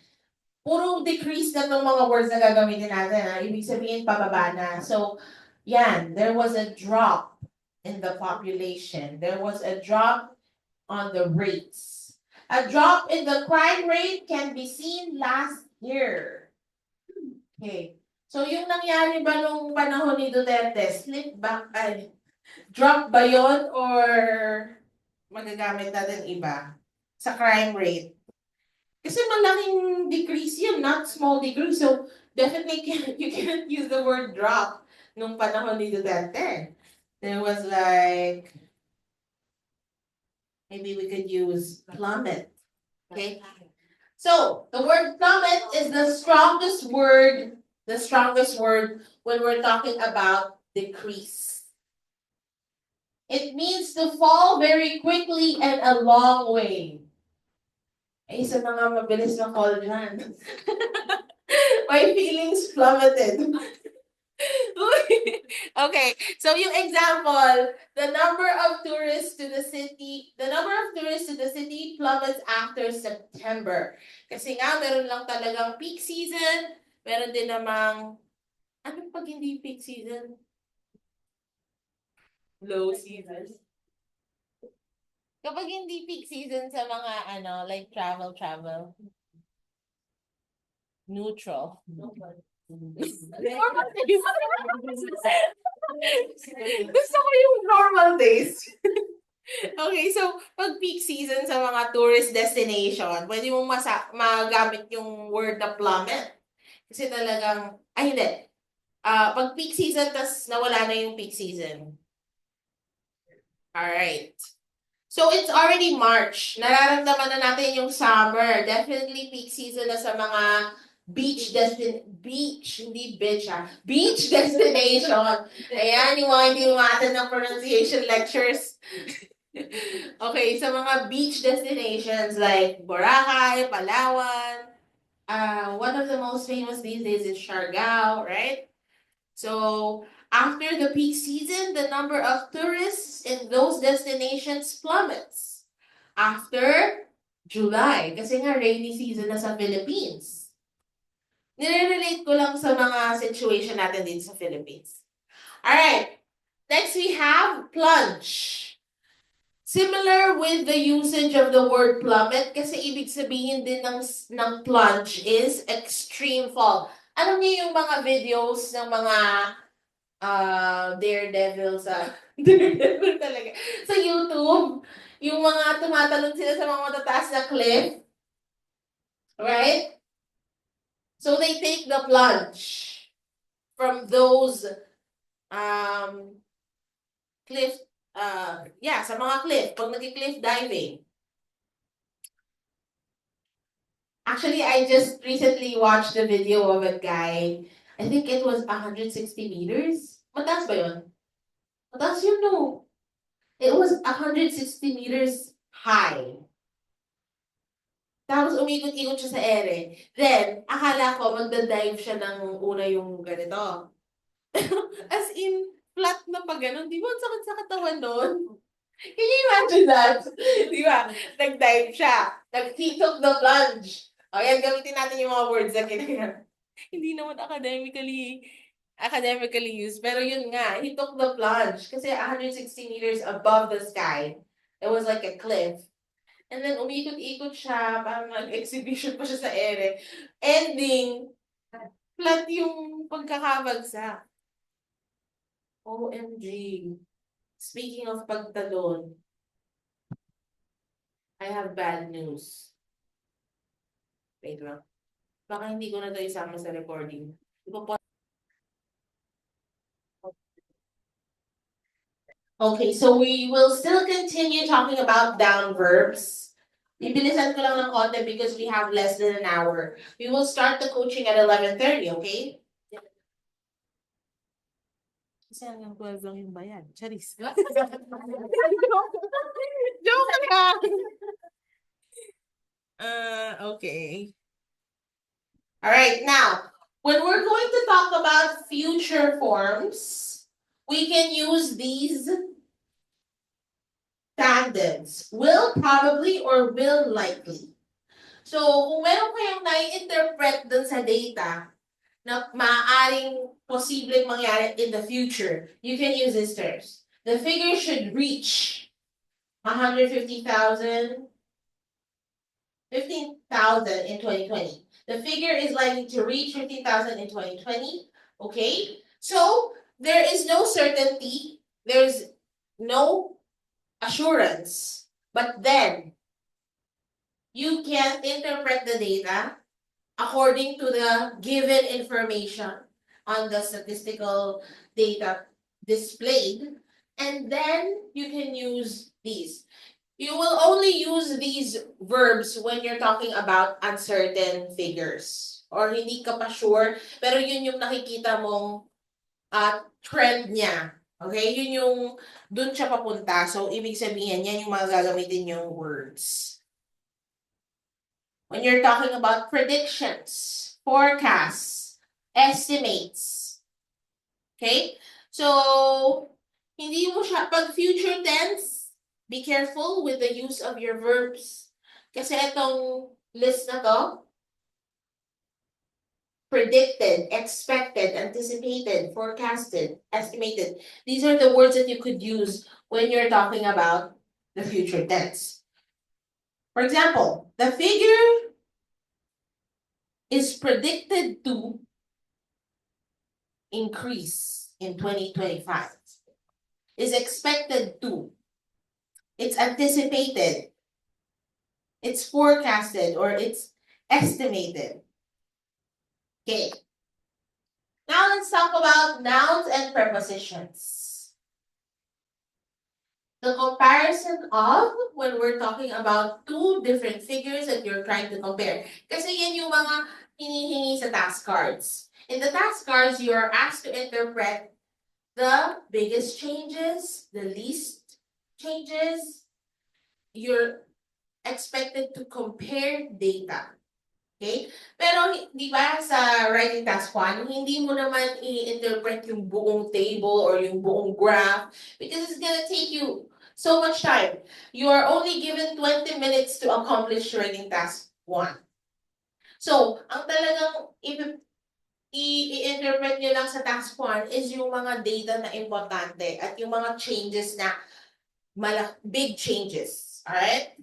Puro decrease na itong mga words na gagamitin natin. Ibig sabihin, pababa na. So, yan. There was a drop in the population. There was a drop on the rates. A drop in the crime rate can be seen last year. Okay. So, yung nangyari ba nung panahon ni Duterte, slip back, drop ba yun or magagamit natin iba sa crime rate? Kasi malaking decrease yun, not small decrease. So, definitely you can't use the word drop nung panahon ni Duterte. There was like, maybe we could use plummet. Okay? So, the word plummet is the strongest word when we're talking about decrease. It means to fall very quickly and a long way. Ay, sa mga mabilis na fall dyan. My feelings plummeted. Okay, so yung example, the number of tourists to the city plummets after September. Kasi nga, meron lang talagang peak season, meron din namang, ano pag hindi peak season? Low season. Kapag hindi peak season sa mga like travel. Neutral. Normal days. Gusto ko yung normal days. Okay, so pag peak season sa mga tourist destination, pwede mong magamit yung word na plummet. Kasi talagang, ay hindi, pag peak season, tas nawala na yung peak season. Alright. So it's already March. Nararamdaman na natin yung summer. Definitely peak season na sa mga hindi beach beach destination. Ayan, yung mga hindi umatan ng pronunciation lectures. Okay, sa mga beach destinations like Boracay, Palawan, one of the most famous these days is Siargao, right? So after the peak season, the number of tourists in those destinations plummets. After July, kasi nga rainy season na sa Philippines. Nire-relate ko lang sa mga situation natin din sa Philippines. Alright, next we have plunge. Similar with the usage of the word plummet, kasi ibig sabihin din ng plunge is extreme fall. Alam niyo yung mga videos ng mga daredevil sa daredevil talaga sa YouTube, yung mga tumatalon sila sa mga matataas na cliff, right? So they take the plunge from those cliff sa mga cliff, pag nag-cliff diving. Actually, I just recently watched a video of a guy. I think it was 160 meters. Mataas ba yun? Mataas yun, no. It was 160 meters high. Tapos umikot-ikot siya sa ere. Then, akala ko magda-dive siya ng una yung ganito. As in, flat na pa ganun. Di ba? Ang sakit sa katawan nun. Can you imagine that? Di ba? Nag-dive siya. He took the plunge. O yan, gamitin natin yung mga words na kailangan. Hindi naman academically used. Pero yun nga, he took the plunge. Kasi 160 meters above the sky. It was like a cliff. And then, umikot-ikot siya. Parang nag-exhibition pa siya sa ere. Ending, flat yung pagkakabagsak. OMG. Speaking of pagtalon, I have bad news. Wait lang. Baka hindi ko na ito isama sa recording. Okay, so we will still continue talking about noun verbs. Ibilisan ko lang ng konti because we have less than an hour. We will start the coaching at 11:30, okay? Kasi hanggang 12 lang yung bayan. Charis. Joke lang. Okay. All right, now, when we're going to talk about future forms, we can use these tandems. Will probably or will likely. So, kung meron kayong nai-interpret dun sa data na maaaring posibleng mangyari in the future, you can use these terms. The figure should reach 150,000, 15,000 in 2020. The figure is likely to reach 15,000 in 2020. Okay? So, there is no certainty. There's no assurance. But then, you can interpret the data according to the given information on the statistical data displayed. And then, you can use these. You will only use these verbs when you're talking about uncertain figures. Or hindi ka pa sure, pero yun yung nakikita mong trend niya. Okay? Yun yung dun siya papunta. So, ibig sabihin, yan yung mga gagamitin yung words. When you're talking about predictions, forecasts, estimates. Okay? So, hindi mo siya, pag future tense, be careful with the use of your verbs. Kasi itong list na to, predicted, expected, anticipated, forecasted, estimated. These are the words that you could use when you're talking about the future tense. For example, the figure is predicted to increase in 2025. Is expected to. It's anticipated. It's forecasted or it's estimated. Okay. Now let's talk about nouns and prepositions. The comparison of when we're talking about two different figures that you're trying to compare. Kasi yan yung mga hinihingi sa task cards. In the task cards, you are asked to interpret the biggest changes, the least changes. You're expected to compare data. Okay? Pero, di ba, sa writing task 1, hindi mo naman i-interpret yung buong table or yung buong graph because it's gonna take you so much time. You are only given 20 minutes to accomplish writing task 1. So, ang talagang i-interpret nyo lang sa task 1 is yung mga data na importante at yung mga changes na big changes. Alright?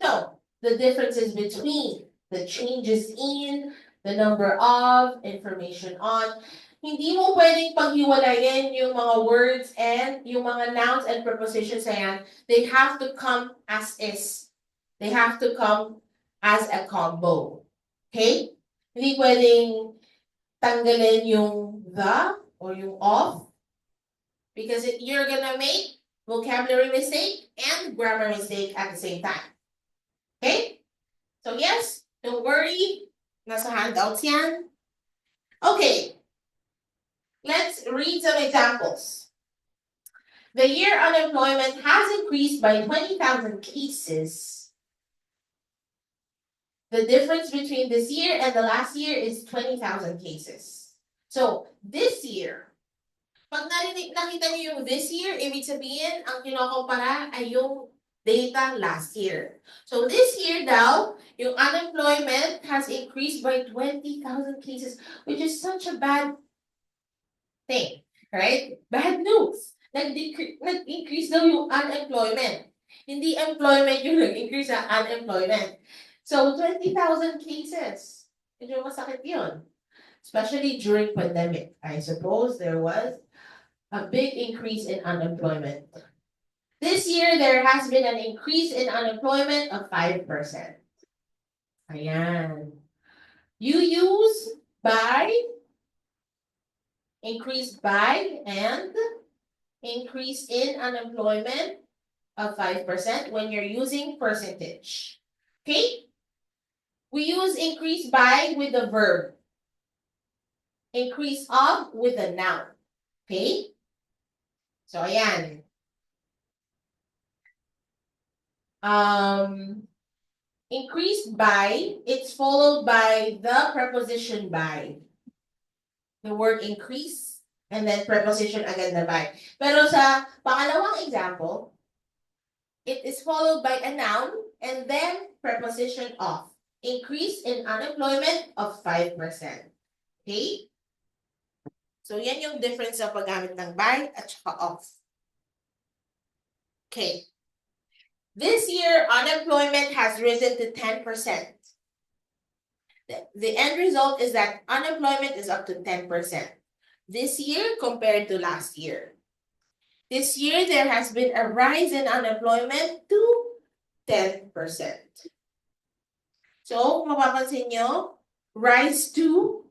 So, the differences between the changes in, the number of, information on. Hindi mo pwedeng paghiwalayin yung mga words and yung mga nouns and prepositions na yan. They have to come as is. They have to come as a combo. Okay? Hindi pwedeng tanggalin yung the or yung of because you're gonna make vocabulary mistake and grammar mistake at the same time. Okay? So yes, don't worry. Nasa handouts yan. Okay. Let's read some examples. The year unemployment has increased by 20,000 cases. The difference between this year and the last year is 20,000 cases. So, this year, pag nakita niyo yung this year, ibig sabihin, ang kinokompara ay yung data last year. So this year daw, yung unemployment has increased by 20,000 cases, which is such a bad thing, right? Bad news. Nag-increase daw yung unemployment. Hindi employment yung nag-increase sa unemployment. So 20,000 cases. Medyo masakit yun. Especially during pandemic. I suppose there was a big increase in unemployment. This year, there has been an increase in unemployment of 5%. Ayan. You use by, increase by, and increase in unemployment of 5% when you're using percentage. Okay? We use increase by with the verb. Increase of with the noun. Okay? So, ayan. Increased by, it's followed by the preposition by. The word increase, and then preposition agad na by. Pero sa pangalawang example, it is followed by a noun, and then preposition of. Increase in unemployment of 5%. Okay? So, yan yung difference sa paggamit ng by at saka of. Okay. This year, unemployment has risen to 10%. The end result is that unemployment is up to 10% this year compared to last year. This year, there has been a rise in unemployment to 10%. So, mapapansin nyo, rise to,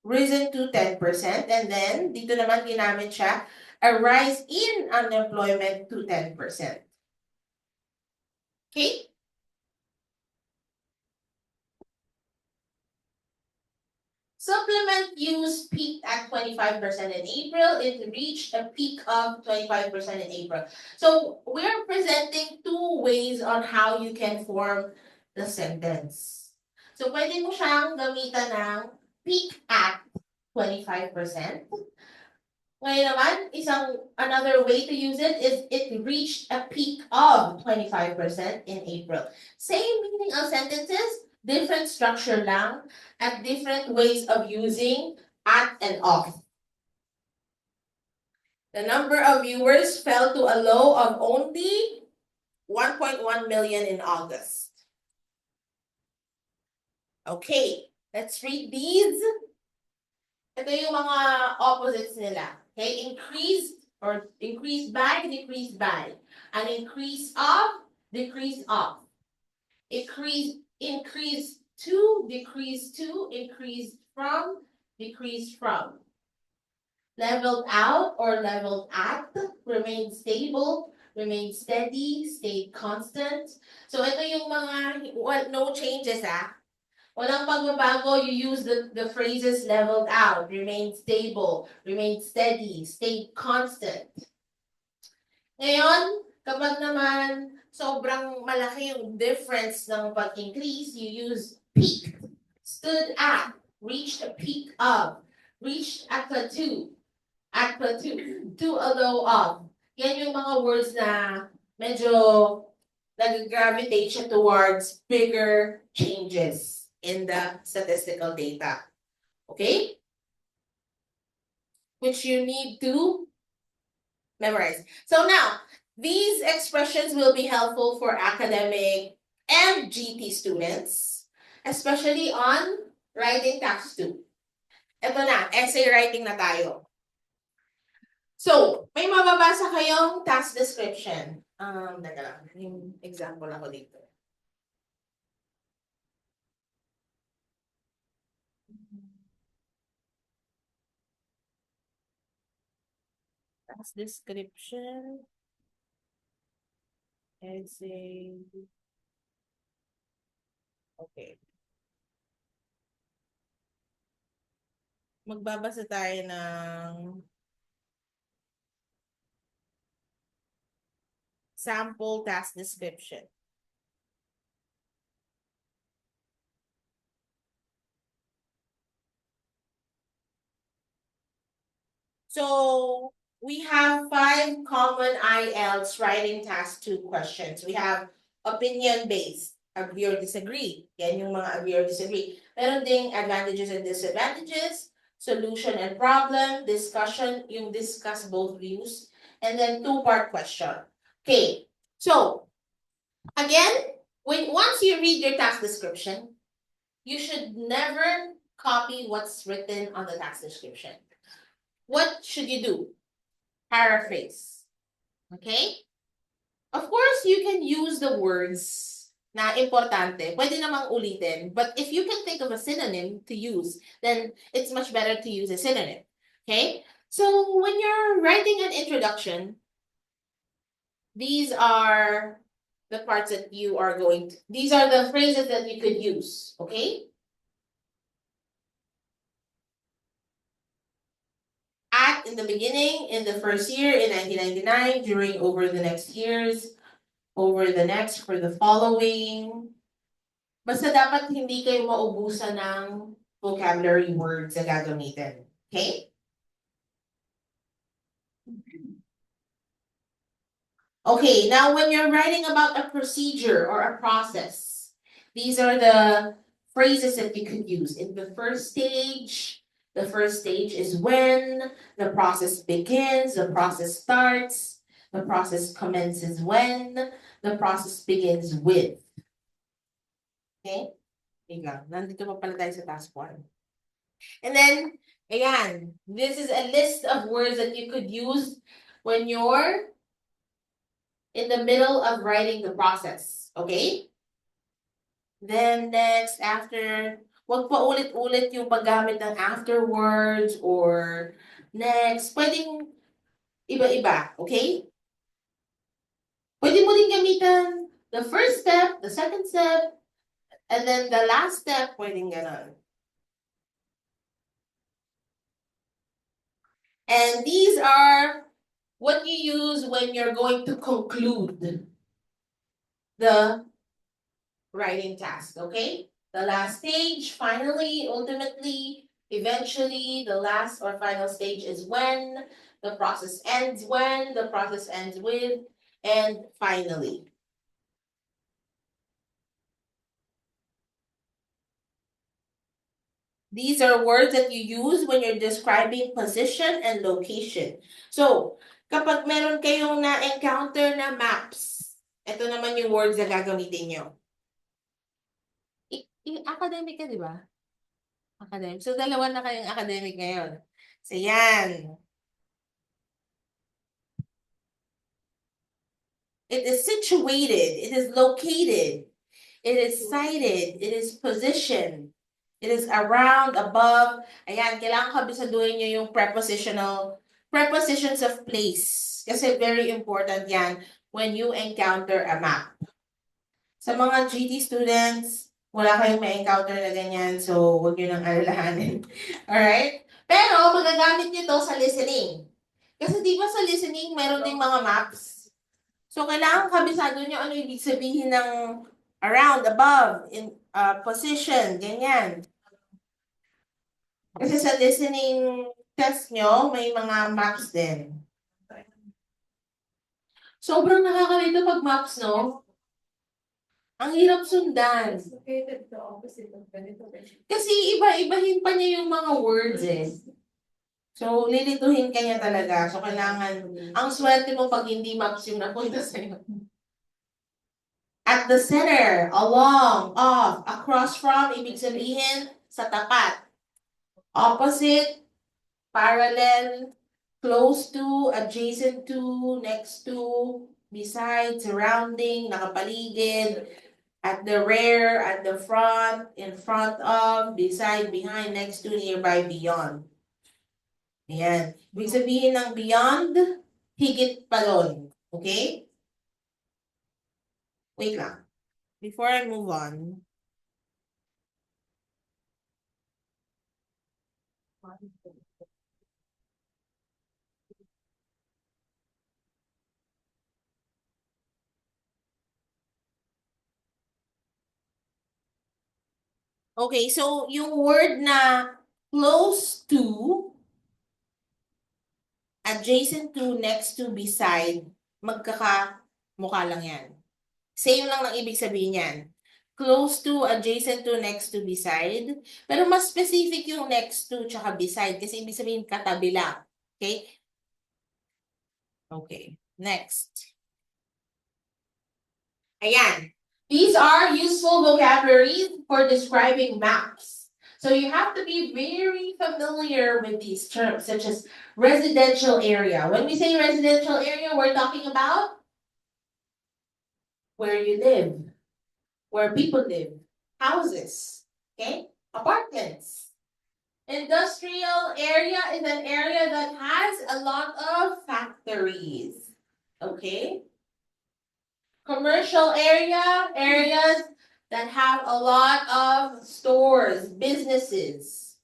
risen to 10%, and then, dito naman ginamit siya, a rise in unemployment to 10%. Okay? Supplement use peaked at 25% in April. It reached a peak of 25% in April. So we're presenting two ways on how you can form the sentence. So pwede mo siyang gamitan ng peak at 25%. Ngayon naman, another way to use it is it reached a peak of 25% in April. Same meaning of sentences, different structure lang, at different ways of using at and of. The number of viewers fell to a low of only 1.1 million in August. Okay, let's read these. Ito yung mga opposites nila. Okay, increased or increase by, decrease by. An increase of, decrease of. Increase to, decrease to, increase from, decrease from. Leveled out or leveled at, remain stable, remain steady, stay constant. So ito yung mga no changes Walang pagbabago, you use the phrases leveled out, remain stable, remain steady, stay constant. Ngayon, kapag naman sobrang malaki yung difference ng pag-increase, you use peak, stood at, reached a peak of, reached a plateau, to a low of. Yan yung mga words na medyo nag-gravitate siya towards bigger changes in the statistical data. Okay? Which you need to memorize. So now, these expressions will be helpful for academic and GT students, especially on writing task 2. Ito na, essay writing na tayo. So, may mababasa kayong task description. Teka lang, yung example ako dito. Task description. Essay. Okay. Magbabasa tayo ng sample task description. So we have 5 common IELTS writing task 2 questions. We have opinion-based, agree or disagree. Yan yung mga agree or disagree. Meron ding advantages and disadvantages, solution and problem, discussion, yung discuss both views, and then 2-part question. Okay, so again, once you read your task description, you should never copy what's written on the task description. What should you do? Paraphrase. Okay? Of course, you can use the words na importante. Pwede namang ulitin. But if you can think of a synonym to use, then it's much better to use a synonym. Okay? So when you're writing an introduction, these are the parts that you are going to, these are the phrases that you could use. Okay? At in the beginning, in the first year, in 1999, during, over the next years, over the next, for the following. Basta dapat hindi kayo maubusan ng vocabulary words na gagamitin. Okay? Okay, now when you're writing about a procedure or a process, these are the phrases that you could use. In the first stage is when, the process begins, the process starts, the process commences when, the process begins with. Okay? Nandito pa pala tayo sa task 1. And then, ayan, this is a list of words that you could use when you're in the middle of writing the process. Okay? Then next, after, wag pa ulit-ulit yung paggamit ng afterwards or next. Pwedeng iba-iba. Okay? Pwede mo din gamitan the first step, the second step, and then the last step, pwedeng ganon. And these are what you use when you're going to conclude the writing task, okay? The last stage, finally, ultimately, eventually, the last or final stage is when, the process ends when, the process ends with, and finally. These are words that you use when you're describing position and location. So, kapag meron kayong na-encounter na maps, ito naman yung words na gagamitin nyo. Academic ka, di ba? Academic. So, dalawa na kayong academic ngayon. So, yan. It is situated. It is located. It is sited. It is positioned. It is around, above. Ayan, kailangan kabisaduhin nyo yung prepositions of place. Kasi very important yan when you encounter a map. Sa mga GT students, wala kayong ma-encounter na ganyan, so huwag nyo nang alalahanin. Alright? Pero, magagamit nyo to sa listening. Kasi di ba sa listening, meron ding mga maps. So, kailangan kabisado nyo ano ibig sabihin ng around, above, in position, ganyan. Kasi sa listening test nyo, may mga maps din. Sobrang nakakalito pag maps, no? Ang hirap sundan. Kasi iba-ibahin pa niya yung mga words eh. So, lilituhin ka niya talaga. So, kailangan, ang swerte mo pag hindi maps yung napunta sa'yo. At the center, along, off, across from, ibig sabihin, sa tapat. Opposite, parallel, close to, adjacent to, next to, beside, surrounding, nakapaligid, at the rear, at the front, in front of, beside, behind, next to, nearby, beyond. Ayan. Ibig sabihin ng beyond, higit pa doon. Okay? Wait lang. Before I move on. Okay, so yung word na close to, adjacent to, next to, beside, magkakamukha lang yan. Same lang ng ibig sabihin yan. Close to, adjacent to, next to, beside. Pero mas specific yung next to tsaka beside kasi ibig sabihin katabi lang. Okay? Okay, next. Ayan. These are useful vocabularies for describing maps. So you have to be very familiar with these terms, such as residential area. When we say residential area, we're talking about where you live, where people live, houses, okay, apartments. Industrial area is an area that has a lot of factories, okay? Commercial area, areas that have a lot of stores, businesses.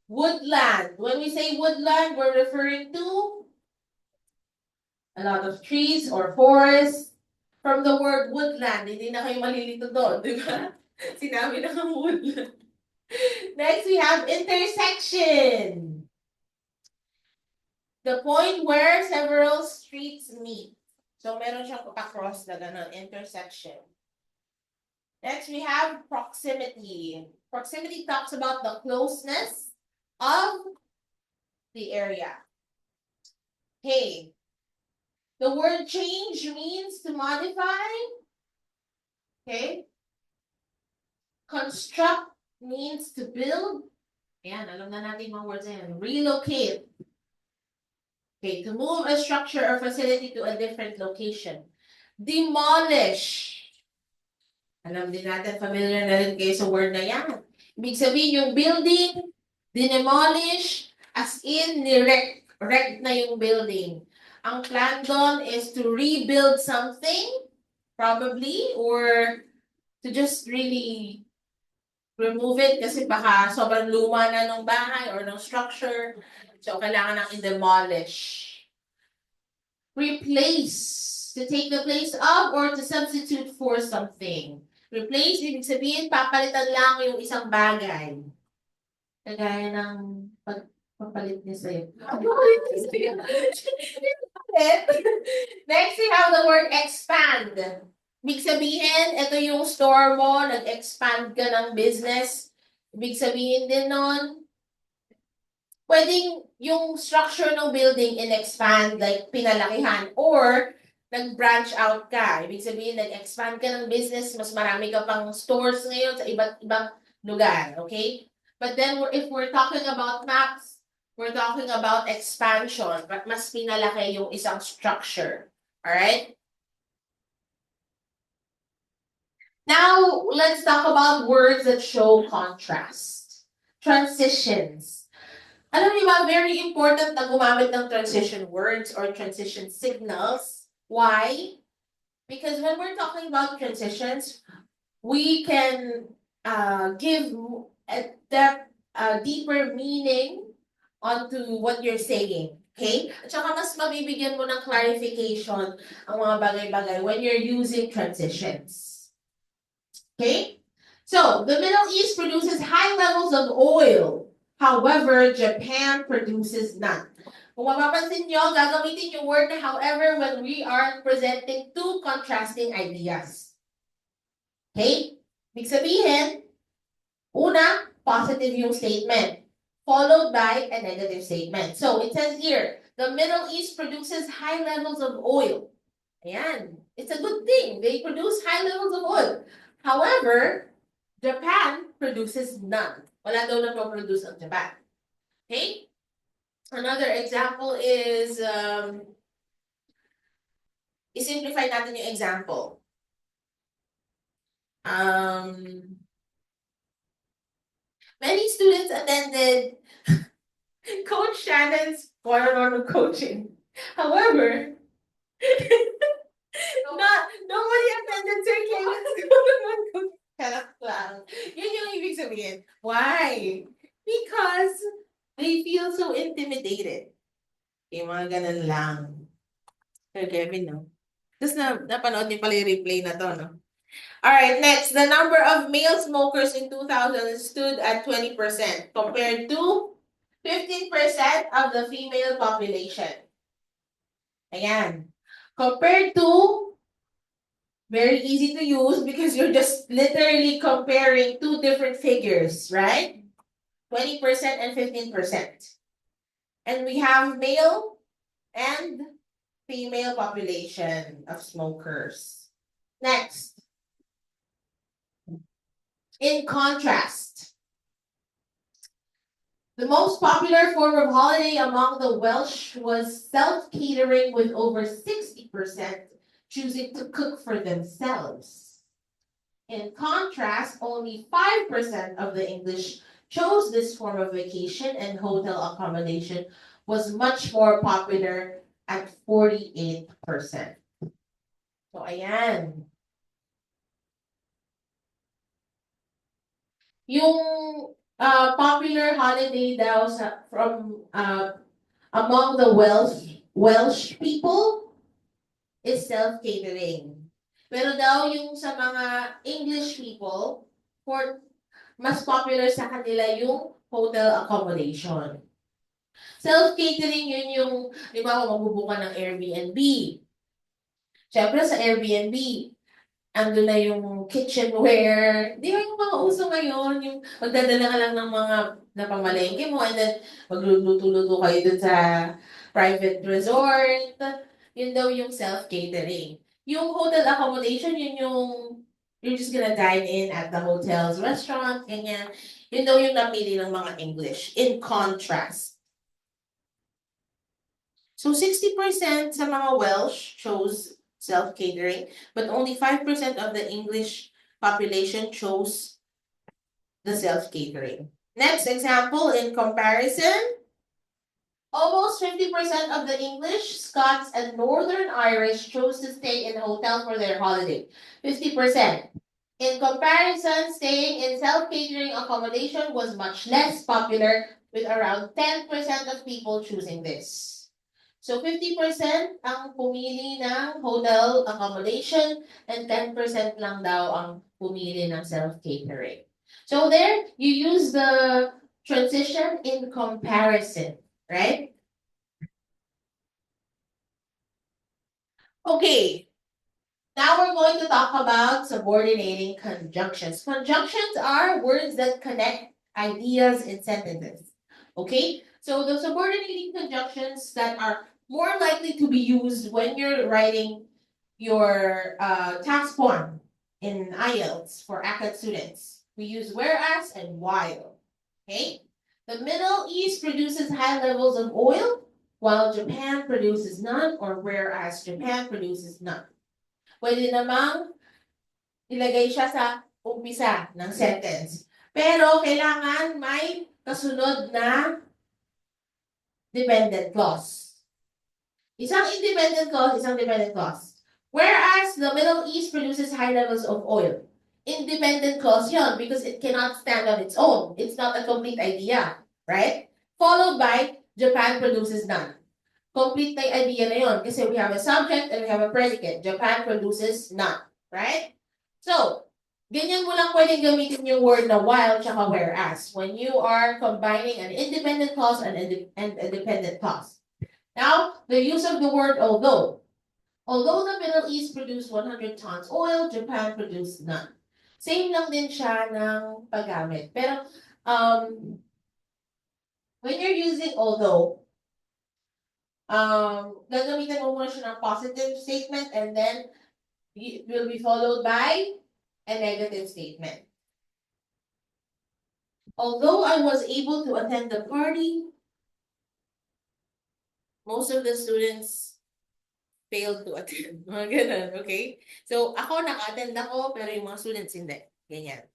Woodland. When we say woodland, we're referring to a lot of trees or forests. From the word woodland, hindi na kayo malilito doon, di ba? Sinabi na kang woodland. Next, we have intersection. The point where several streets meet. So, meron siyang pa-cross na gano'n, intersection. Next, we have proximity. Proximity talks about the closeness of the area. Okay. The word change means to modify. Okay. Construct means to build. Ayan, alam na natin mga words na yan. Relocate. Okay, to move a structure or facility to a different location. Demolish. Alam din natin, familiar na rin kayo sa word na yan. Ibig sabihin, yung building, dinemolish, as in, nirect na yung building. Ang plan doon is to rebuild something, probably, or to just really remove it kasi baka sobrang luma na ng bahay or ng structure. So, kailangan nang i-demolish. Replace. To take the place of or to substitute for something. Replace, ibig sabihin, papalitan lang yung isang bagay. Kagaya ng pagpapalit niya sa'yo. Next, we have the word expand. Ibig sabihin, ito yung store mo, nag-expand ka ng business. Ibig sabihin din nun, pwedeng yung structure ng building in-expand, like pinalakihan, or nag-branch out ka. Ibig sabihin, nag-expand ka ng business, mas marami ka pang stores ngayon sa iba't ibang lugar, okay? But then, if we're talking about maps, we're talking about expansion, but mas pinalaki yung isang structure. Alright? Now, let's talk about words that show contrast. Transitions. Alam niyo ba, very important na gumamit ng transition words or transition signals. Why? Because when we're talking about transitions, we can give a deeper meaning onto what you're saying. Okay? At saka mas mabibigyan mo ng clarification ang mga bagay-bagay when you're using transitions. Okay? So, the Middle East produces high levels of oil. However, Japan produces none. Kung mapapansin nyo, gagamitin yung word na however when we are presenting two contrasting ideas. Okay? Ibig sabihin, una, positive yung statement, followed by a negative statement. So, it says here, the Middle East produces high levels of oil. Ayan. It's a good thing. They produce high levels of oil. However, Japan produces none. Wala daw na-produce ang Japan. Okay? Another example is, i-simplify natin yung example. Many students attended Coach Shannon's one-on-one coaching. However, nobody attended Sir Kevin's one-on-one coaching. Charot lang. Yun yung ibig sabihin. Why? Because they feel so intimidated. Yung mga ganun lang. Sir Kevin, no? Tapos napanood niyo pala yung replay na to, no? Alright, next. The number of male smokers in 2000 stood at 20% compared to 15% of the female population. Ayan. Compared to, very easy to use because you're just literally comparing two different figures, right? 20% and 15%. And we have male and female population of smokers. Next. In contrast, the most popular form of holiday among the Welsh was self-catering, with over 60% choosing to cook for themselves. In contrast, only 5% of the English chose this form of vacation, and hotel accommodation was much more popular at 48%. So, ayan. Yung popular holiday daw among the Welsh people is self-catering. Pero daw yung sa mga English people, mas popular sa kanila yung hotel accommodation. Self-catering, yun yung, di ba, magbubuka ng Airbnb. Siyempre sa Airbnb, ando na yung kitchenware. Di ba yung mga uso ngayon, yung magdadala ka lang ng mga napamalengke mo, and then magluluto-luto kayo dun sa private resort. Yun daw yung self-catering. Yung hotel accommodation, yun yung you're just gonna dine in at the hotel's restaurant, ganyan. Yun daw yung napili ng mga English. In contrast. So 60% sa mga Welsh chose self-catering, but only 5% of the English population chose the self-catering. Next example, in comparison, almost 50% of the English, Scots, and Northern Irish chose to stay in a hotel for their holiday. 50%. In comparison, staying in self-catering accommodation was much less popular, with around 10% of people choosing this. So 50% ang pumili ng hotel accommodation, and 10% lang daw ang pumili ng self-catering. So there, you use the transition in comparison, right? Okay. Now we're going to talk about subordinating conjunctions. Conjunctions are words that connect ideas in sentences. Okay? So the subordinating conjunctions that are more likely to be used when you're writing your task form in IELTS for ACAD students. We use whereas and while. Okay? The Middle East produces high levels of oil, while Japan produces none, or whereas Japan produces none. Pwede namang ilagay siya sa umpisa ng sentence. Pero kailangan may kasunod na dependent clause. Isang independent clause, isang dependent clause. Whereas the Middle East produces high levels of oil. Independent clause yun because it cannot stand on its own. It's not a complete idea, right? Followed by Japan produces none. Complete na yung idea na yun kasi we have a subject and we have a predicate. Japan produces none, right? So, ganyan mo lang pwedeng gamitin yung word na while tsaka whereas when you are combining an independent clause and a dependent clause. Now, the use of the word although. Although the Middle East produced 100 tons oil, Japan produced none. Same lang din siya ng paggamit. Pero, when you're using although, gagamitan mo muna siya ng positive statement and then it will be followed by a negative statement. Although I was able to attend the party, most of the students failed to attend. Mga ganun, okay? So, ako naka-attend ako, pero yung mga students hindi. Ganyan.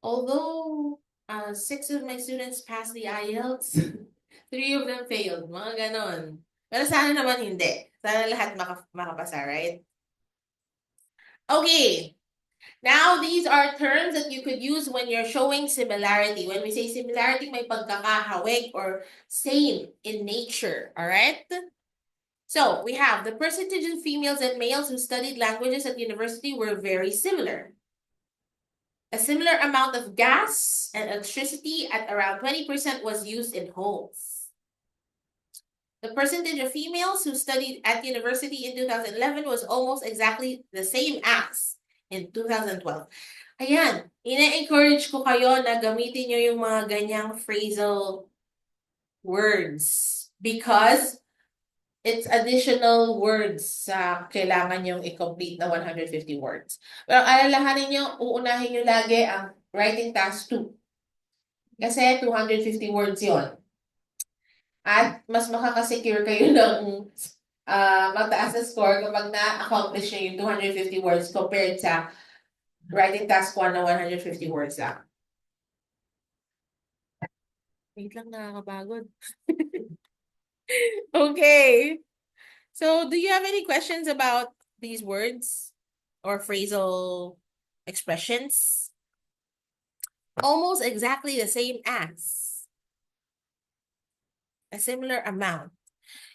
Although 6 of my students passed the IELTS, 3 of them failed. Mga ganon. Pero sana naman hindi. Sana lahat makapasa, right? Okay. Now, these are terms that you could use when you're showing similarity. When we say similarity, may pagkakahawig or same in nature. All right? So, we have the percentage of females and males who studied languages at university were very similar. A similar amount of gas and electricity at around 20% was used in homes. The percentage of females who studied at university in 2011 was almost exactly the same as in 2012. Ayan, ina-encourage ko kayo na gamitin nyo yung mga ganyang phrasal words because it's additional words sa kailangan yung i-complete na 150 words. Pero alalahanin nyo, uunahin nyo lagi ang writing task 2. Kasi 250 words yon. At mas makakasecure kayo ng mataas na score kapag na-accomplish nyo yung 250 words compared sa writing task 1 na 150 words lang. Wait lang, nakakapagod. Okay. So, do you have any questions about these words or phrasal expressions? Almost exactly the same as. A similar amount.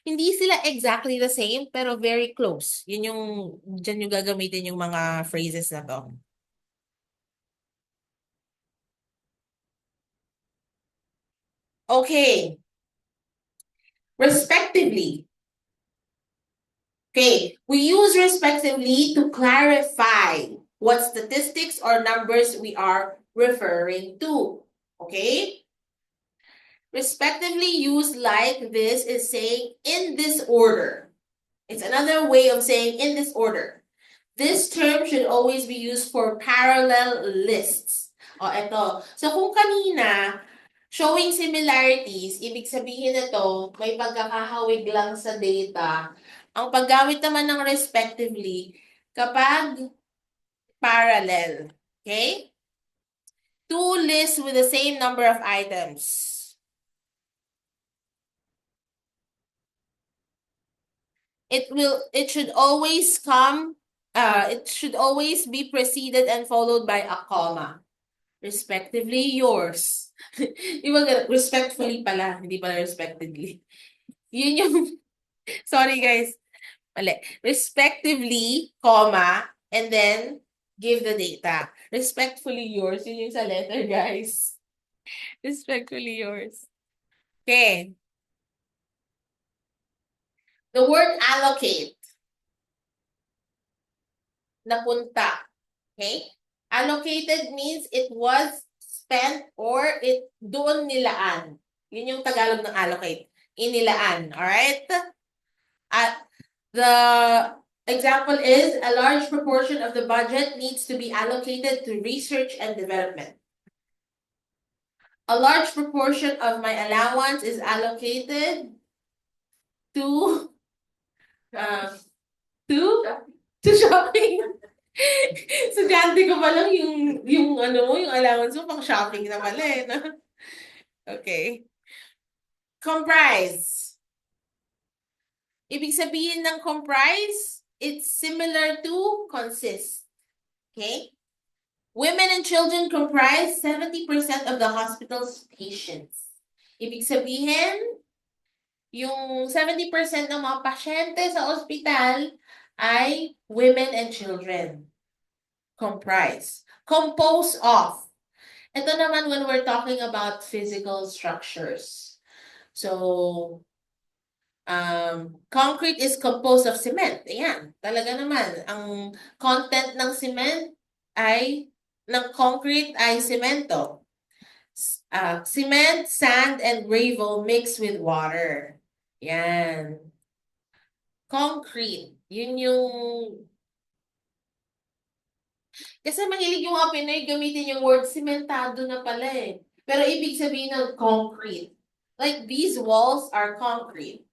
Hindi sila exactly the same, pero very close. Dyan yung gagamitin yung mga phrases na to. Okay. Respectively. Okay, we use respectively to clarify what statistics or numbers we are referring to. Okay? Respectively used like this is saying in this order. It's another way of saying in this order. This term should always be used for parallel lists. O, eto. So, kung kanina, showing similarities, ibig sabihin nito, may pagkakahawig lang sa data. Ang paggamit naman ng respectively, kapag parallel. Okay? 2 lists with the same number of items. It should always be preceded and followed by a comma. Respectively yours. Respectfully pala, hindi pala respectively. Yun yung, sorry guys. Mali. Respectively, comma, and then give the data. Respectfully yours, yun yung sa letter, guys. Respectfully yours. Okay. The word allocate. Napunta. Okay? Allocated means it was spent or doon nilaan. Yun yung Tagalog ng allocate. Inilaan. Alright? At the example is a large proportion of the budget needs to be allocated to research and development. A large proportion of my allowance is allocated to Sa shopping. Estudyante ko pa lang yung ano mo, yung allowance mo pang shopping na pala eh. No? Okay. Comprise. Ibig sabihin ng comprise, it's similar to consist. Okay? Women and children comprise 70% of the hospital's patients. Ibig sabihin, yung 70% ng mga pasyente sa ospital ay women and children. Comprise. Compose of. Ito naman when we're talking about physical structures. So, concrete is composed of cement. Ayan, talaga naman. Ang content ng concrete ay semento. Cement, sand, and gravel mixed with water. Yan. Concrete. Yun yung... Kasi mahilig yung mga Pinoy gamitin yung word sementado na pala eh. Pero ibig sabihin ng concrete. Like these walls are concrete.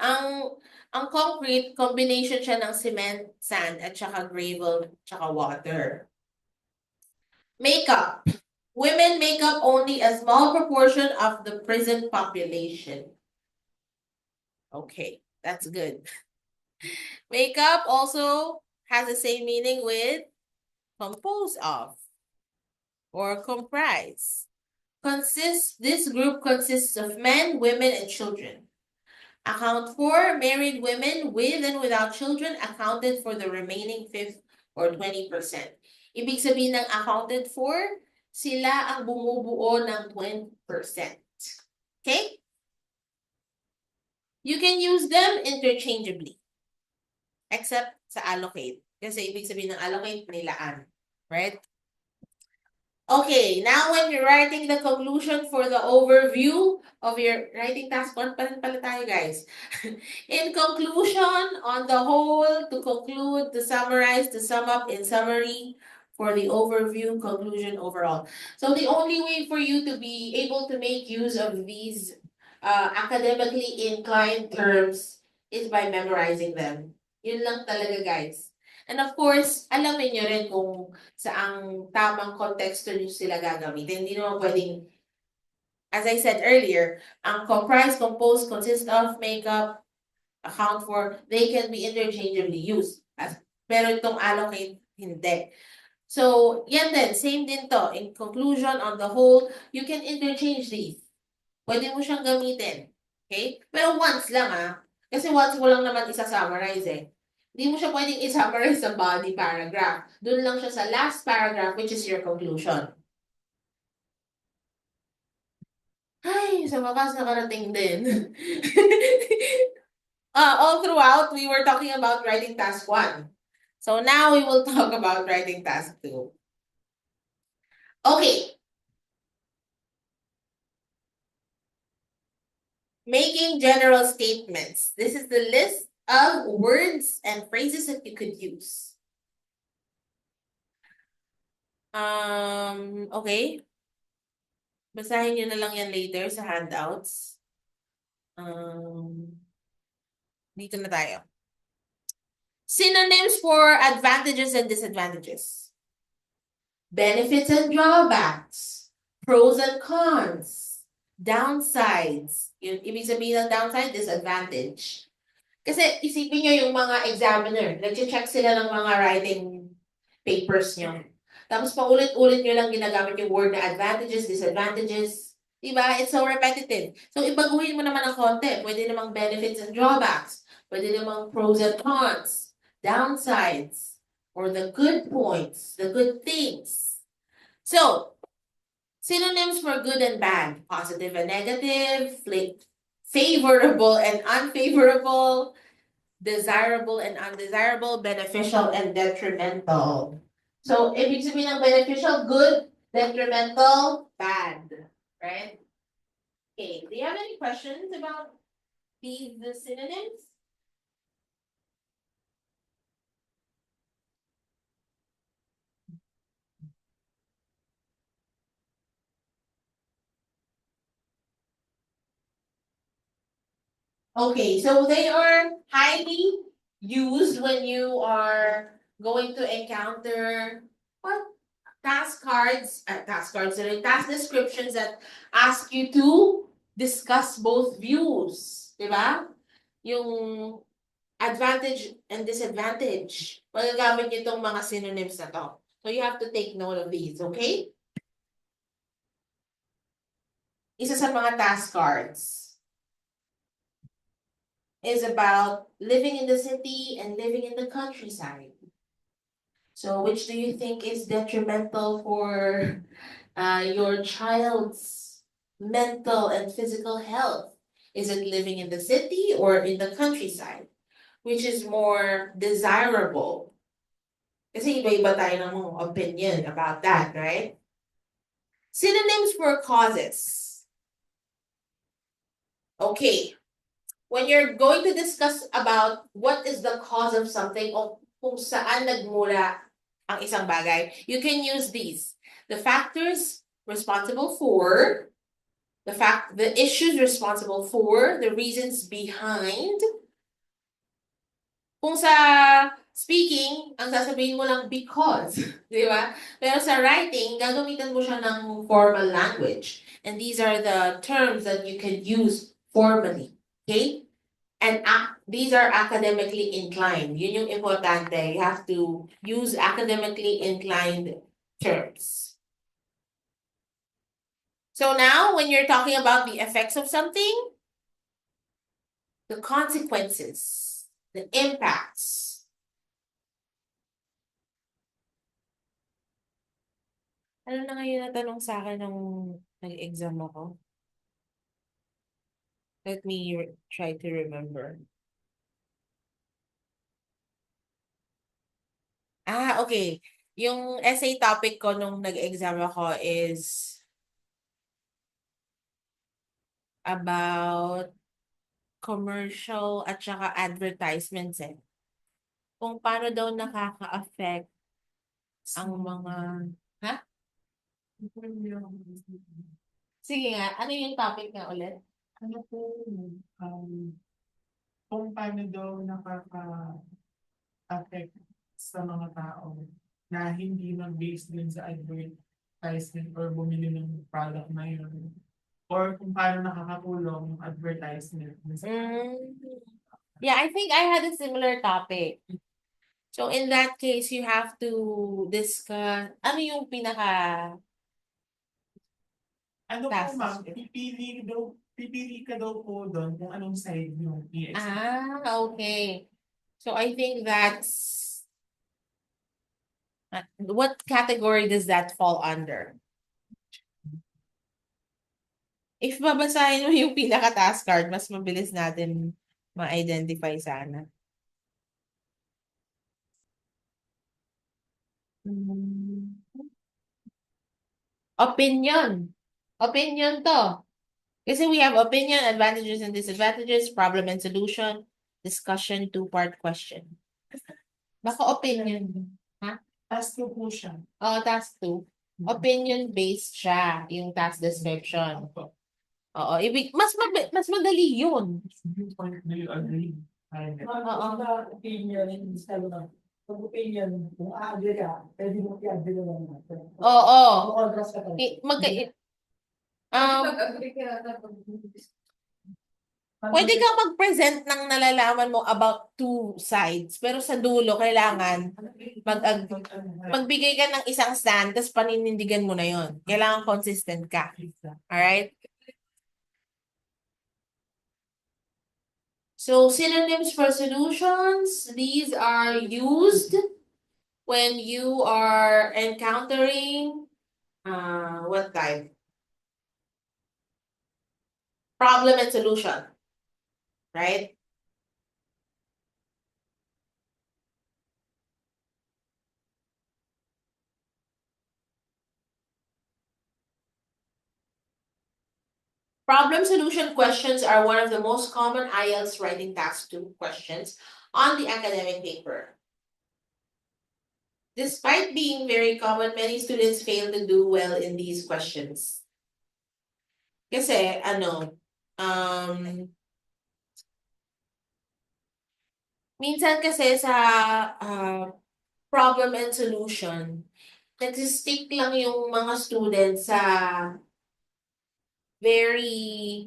Ang concrete, combination siya ng cement, sand, at saka gravel, tsaka water. Makeup. Women make up only a small proportion of the prison population. Okay, that's good. Makeup also has the same meaning with compose of or comprise. This group consists of men, women, and children. Account for married women with and without children accounted for the remaining 5th or 20%. Ibig sabihin ng accounted for, sila ang bumubuo ng 20%. Okay? You can use them interchangeably. Except sa allocate. Kasi ibig sabihin ng allocate, nilaan. Right? Okay, now when you're writing the conclusion for the overview of your writing task 1 pa rin pala tayo, guys. In conclusion, on the whole, to conclude, to summarize, to sum up in summary for the overview, conclusion, overall. So the only way for you to be able to make use of these academically inclined terms is by memorizing them. Yun lang talaga, guys. And of course, alamin nyo rin kung saang tamang konteksto nyo sila gagamitin. Hindi naman pwedeng, as I said earlier, ang comprise, compose, consist of, make up, account for, they can be interchangeably used. Pero itong allocate, hindi. So, yan din, same din to. In conclusion, on the whole, you can interchange these. Pwede mo siyang gamitin. Okay? Pero once lang Kasi once mo lang naman isa-summarize eh. Hindi mo siya pwedeng i-summarize sa body paragraph. Doon lang siya sa last paragraph, which is your conclusion. Ay, sa wakas nakarating din. All throughout, we were talking about writing task 1. So now we will talk about writing task 2. Okay. Making general statements. This is the list of words and phrases that you could use. Okay. Basahin nyo na lang yan later sa handouts. Dito na tayo. Synonyms for advantages and disadvantages. Benefits and drawbacks. Pros and cons. Downsides. Yung ibig sabihin ng downside, disadvantage. Kasi isipin nyo yung mga examiner. Nag-check sila ng mga writing papers nyo. Tapos paulit-ulit nyo lang ginagamit yung word na advantages, disadvantages. Diba? It's so repetitive. So, ibaguhin mo naman ng konti. Pwede namang benefits and drawbacks. Pwede namang pros and cons. Downsides. Or the good points. The good things. So, synonyms for good and bad. Positive and negative. Favorable and unfavorable. Desirable and undesirable. Beneficial and detrimental. So, ibig sabihin ng beneficial, good, detrimental, bad. Right? Okay, do you have any questions about these synonyms? Okay, so they are highly used when you are going to encounter what task descriptions that ask you to discuss both views, di ba? Yung advantage and disadvantage. Magagamit niyo itong mga synonyms na to. So you have to take note of these, okay? Isa sa mga task cards is about living in the city and living in the countryside. So which do you think is detrimental for your child's mental and physical health? Is it living in the city or in the countryside? Which is more desirable? Kasi iba-iba tayo ng opinion about that, right? Synonyms for causes. Okay. When you're going to discuss about what is the cause of something o kung saan nagmula ang isang bagay, you can use these. The factors responsible for, the issues responsible for, the reasons behind. Kung sa speaking, ang sasabihin mo lang because, di ba? Pero sa writing, gagamitan mo siya ng formal language. And these are the terms that you can use formally. Okay? And these are academically inclined. Yun yung importante. You have to use academically inclined terms. So now, when you're talking about the effects of something, the consequences, the impacts. Ano na ngayon natanong sa akin nung nag-exam ako? Let me try to remember. Okay. Yung essay topic ko nung nag-exam ako is about commercial at saka advertisements eh. Kung paano daw nakaka-affect ang mga... Ha? Sige nga, ano yung topic nga ulit? Ano po, kung paano daw nakaka-affect sa mga tao na hindi mag-base din sa advertisement or bumili ng product na yun. Or kung paano nakakatulong yung advertisement. Yeah, I think I had a similar topic. So in that case, you have to discuss, ano yung Ano po task ma'am, description? pipili ka daw po doon kung anong side yung i-explain. Okay. So I think that's what category does that fall under? If babasahin mo yung pinaka-task card, mas mabilis natin ma-identify sana. Opinion. Opinion to. Kasi we have opinion, advantages and disadvantages, problem and solution, discussion, two-part question. Baka opinion. Task 2 po siya. Task 2. Opinion-based siya, yung task description. Oo, mas madali yun. Do you agree? Opinion, instead of opinion, kung agree ka, pwede mo i-agree naman natin. Oo. Contrast ka Pwede kang mag-present ng nalalaman mo about two sides, pero sa dulo, kailangan magbigay ka ng isang stand, tapos paninindigan mo na yon. Kailangan consistent ka. Alright? So, synonyms for solutions, these are used when you are encountering, what type? Problem and solution. Right? Problem solution questions are one of the most common IELTS writing task 2 questions on the academic paper. Despite being very common, many students fail to do well in these questions. Kasi, minsan kasi sa problem and solution, nagsistick lang yung mga students sa very,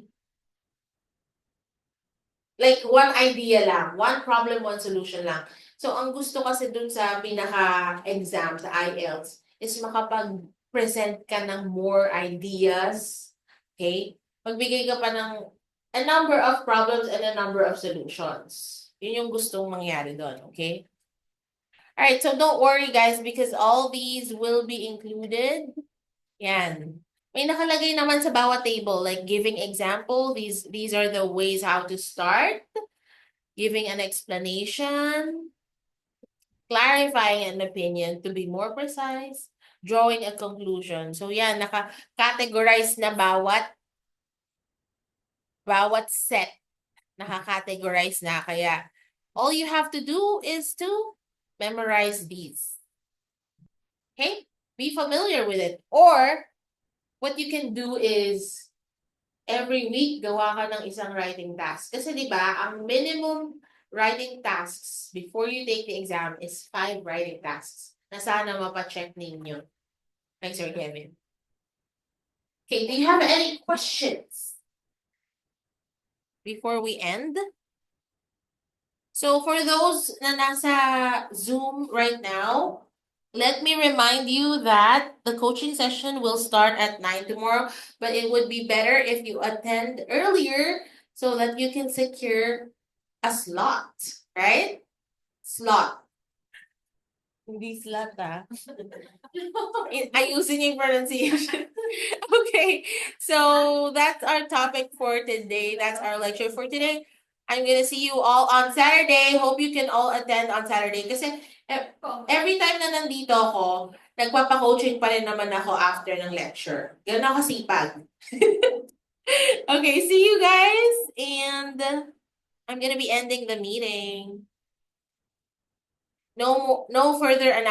like, one idea lang, one problem, one solution lang. So, ang gusto kasi dun sa pinaka-exam, sa IELTS, is makapag-present ka ng more ideas, okay? Magbigay ka pa ng a number of problems and a number of solutions. Yun yung gustong mangyari doon, okay? Alright, so don't worry guys because all these will be included. Yan. May nakalagay naman sa bawat table, like giving example, these are the ways how to start, giving an explanation, clarifying an opinion to be more precise, drawing a conclusion. So yan, naka-categorize na bawat set. Naka-categorize na, kaya all you have to do is to memorize these. Okay? Be familiar with it. Or, what you can do is, every week, gawa ka ng isang writing task. Kasi di ba, ang minimum writing tasks before you take the exam is 5 writing tasks na sana mapacheck ninyo. Thanks, Sir Kevin. Okay, do you have any questions before we end? So for those na nasa Zoom right now, let me remind you that the coaching session will start at 9 tomorrow, but it would be better if you attend earlier so that you can secure a slot, right? Slot. Hindi slot, ah. Ayusin yung pronunciation. Okay, so that's our topic for today. That's our lecture for today. I'm gonna see you all on Saturday. Hope you can all attend on Saturday. Kasi every time na nandito ako, nagpapa-coaching pa rin naman ako after ng lecture. Ganun ako sipag. Okay, see you guys. And I'm gonna be ending the meeting. No further announcements.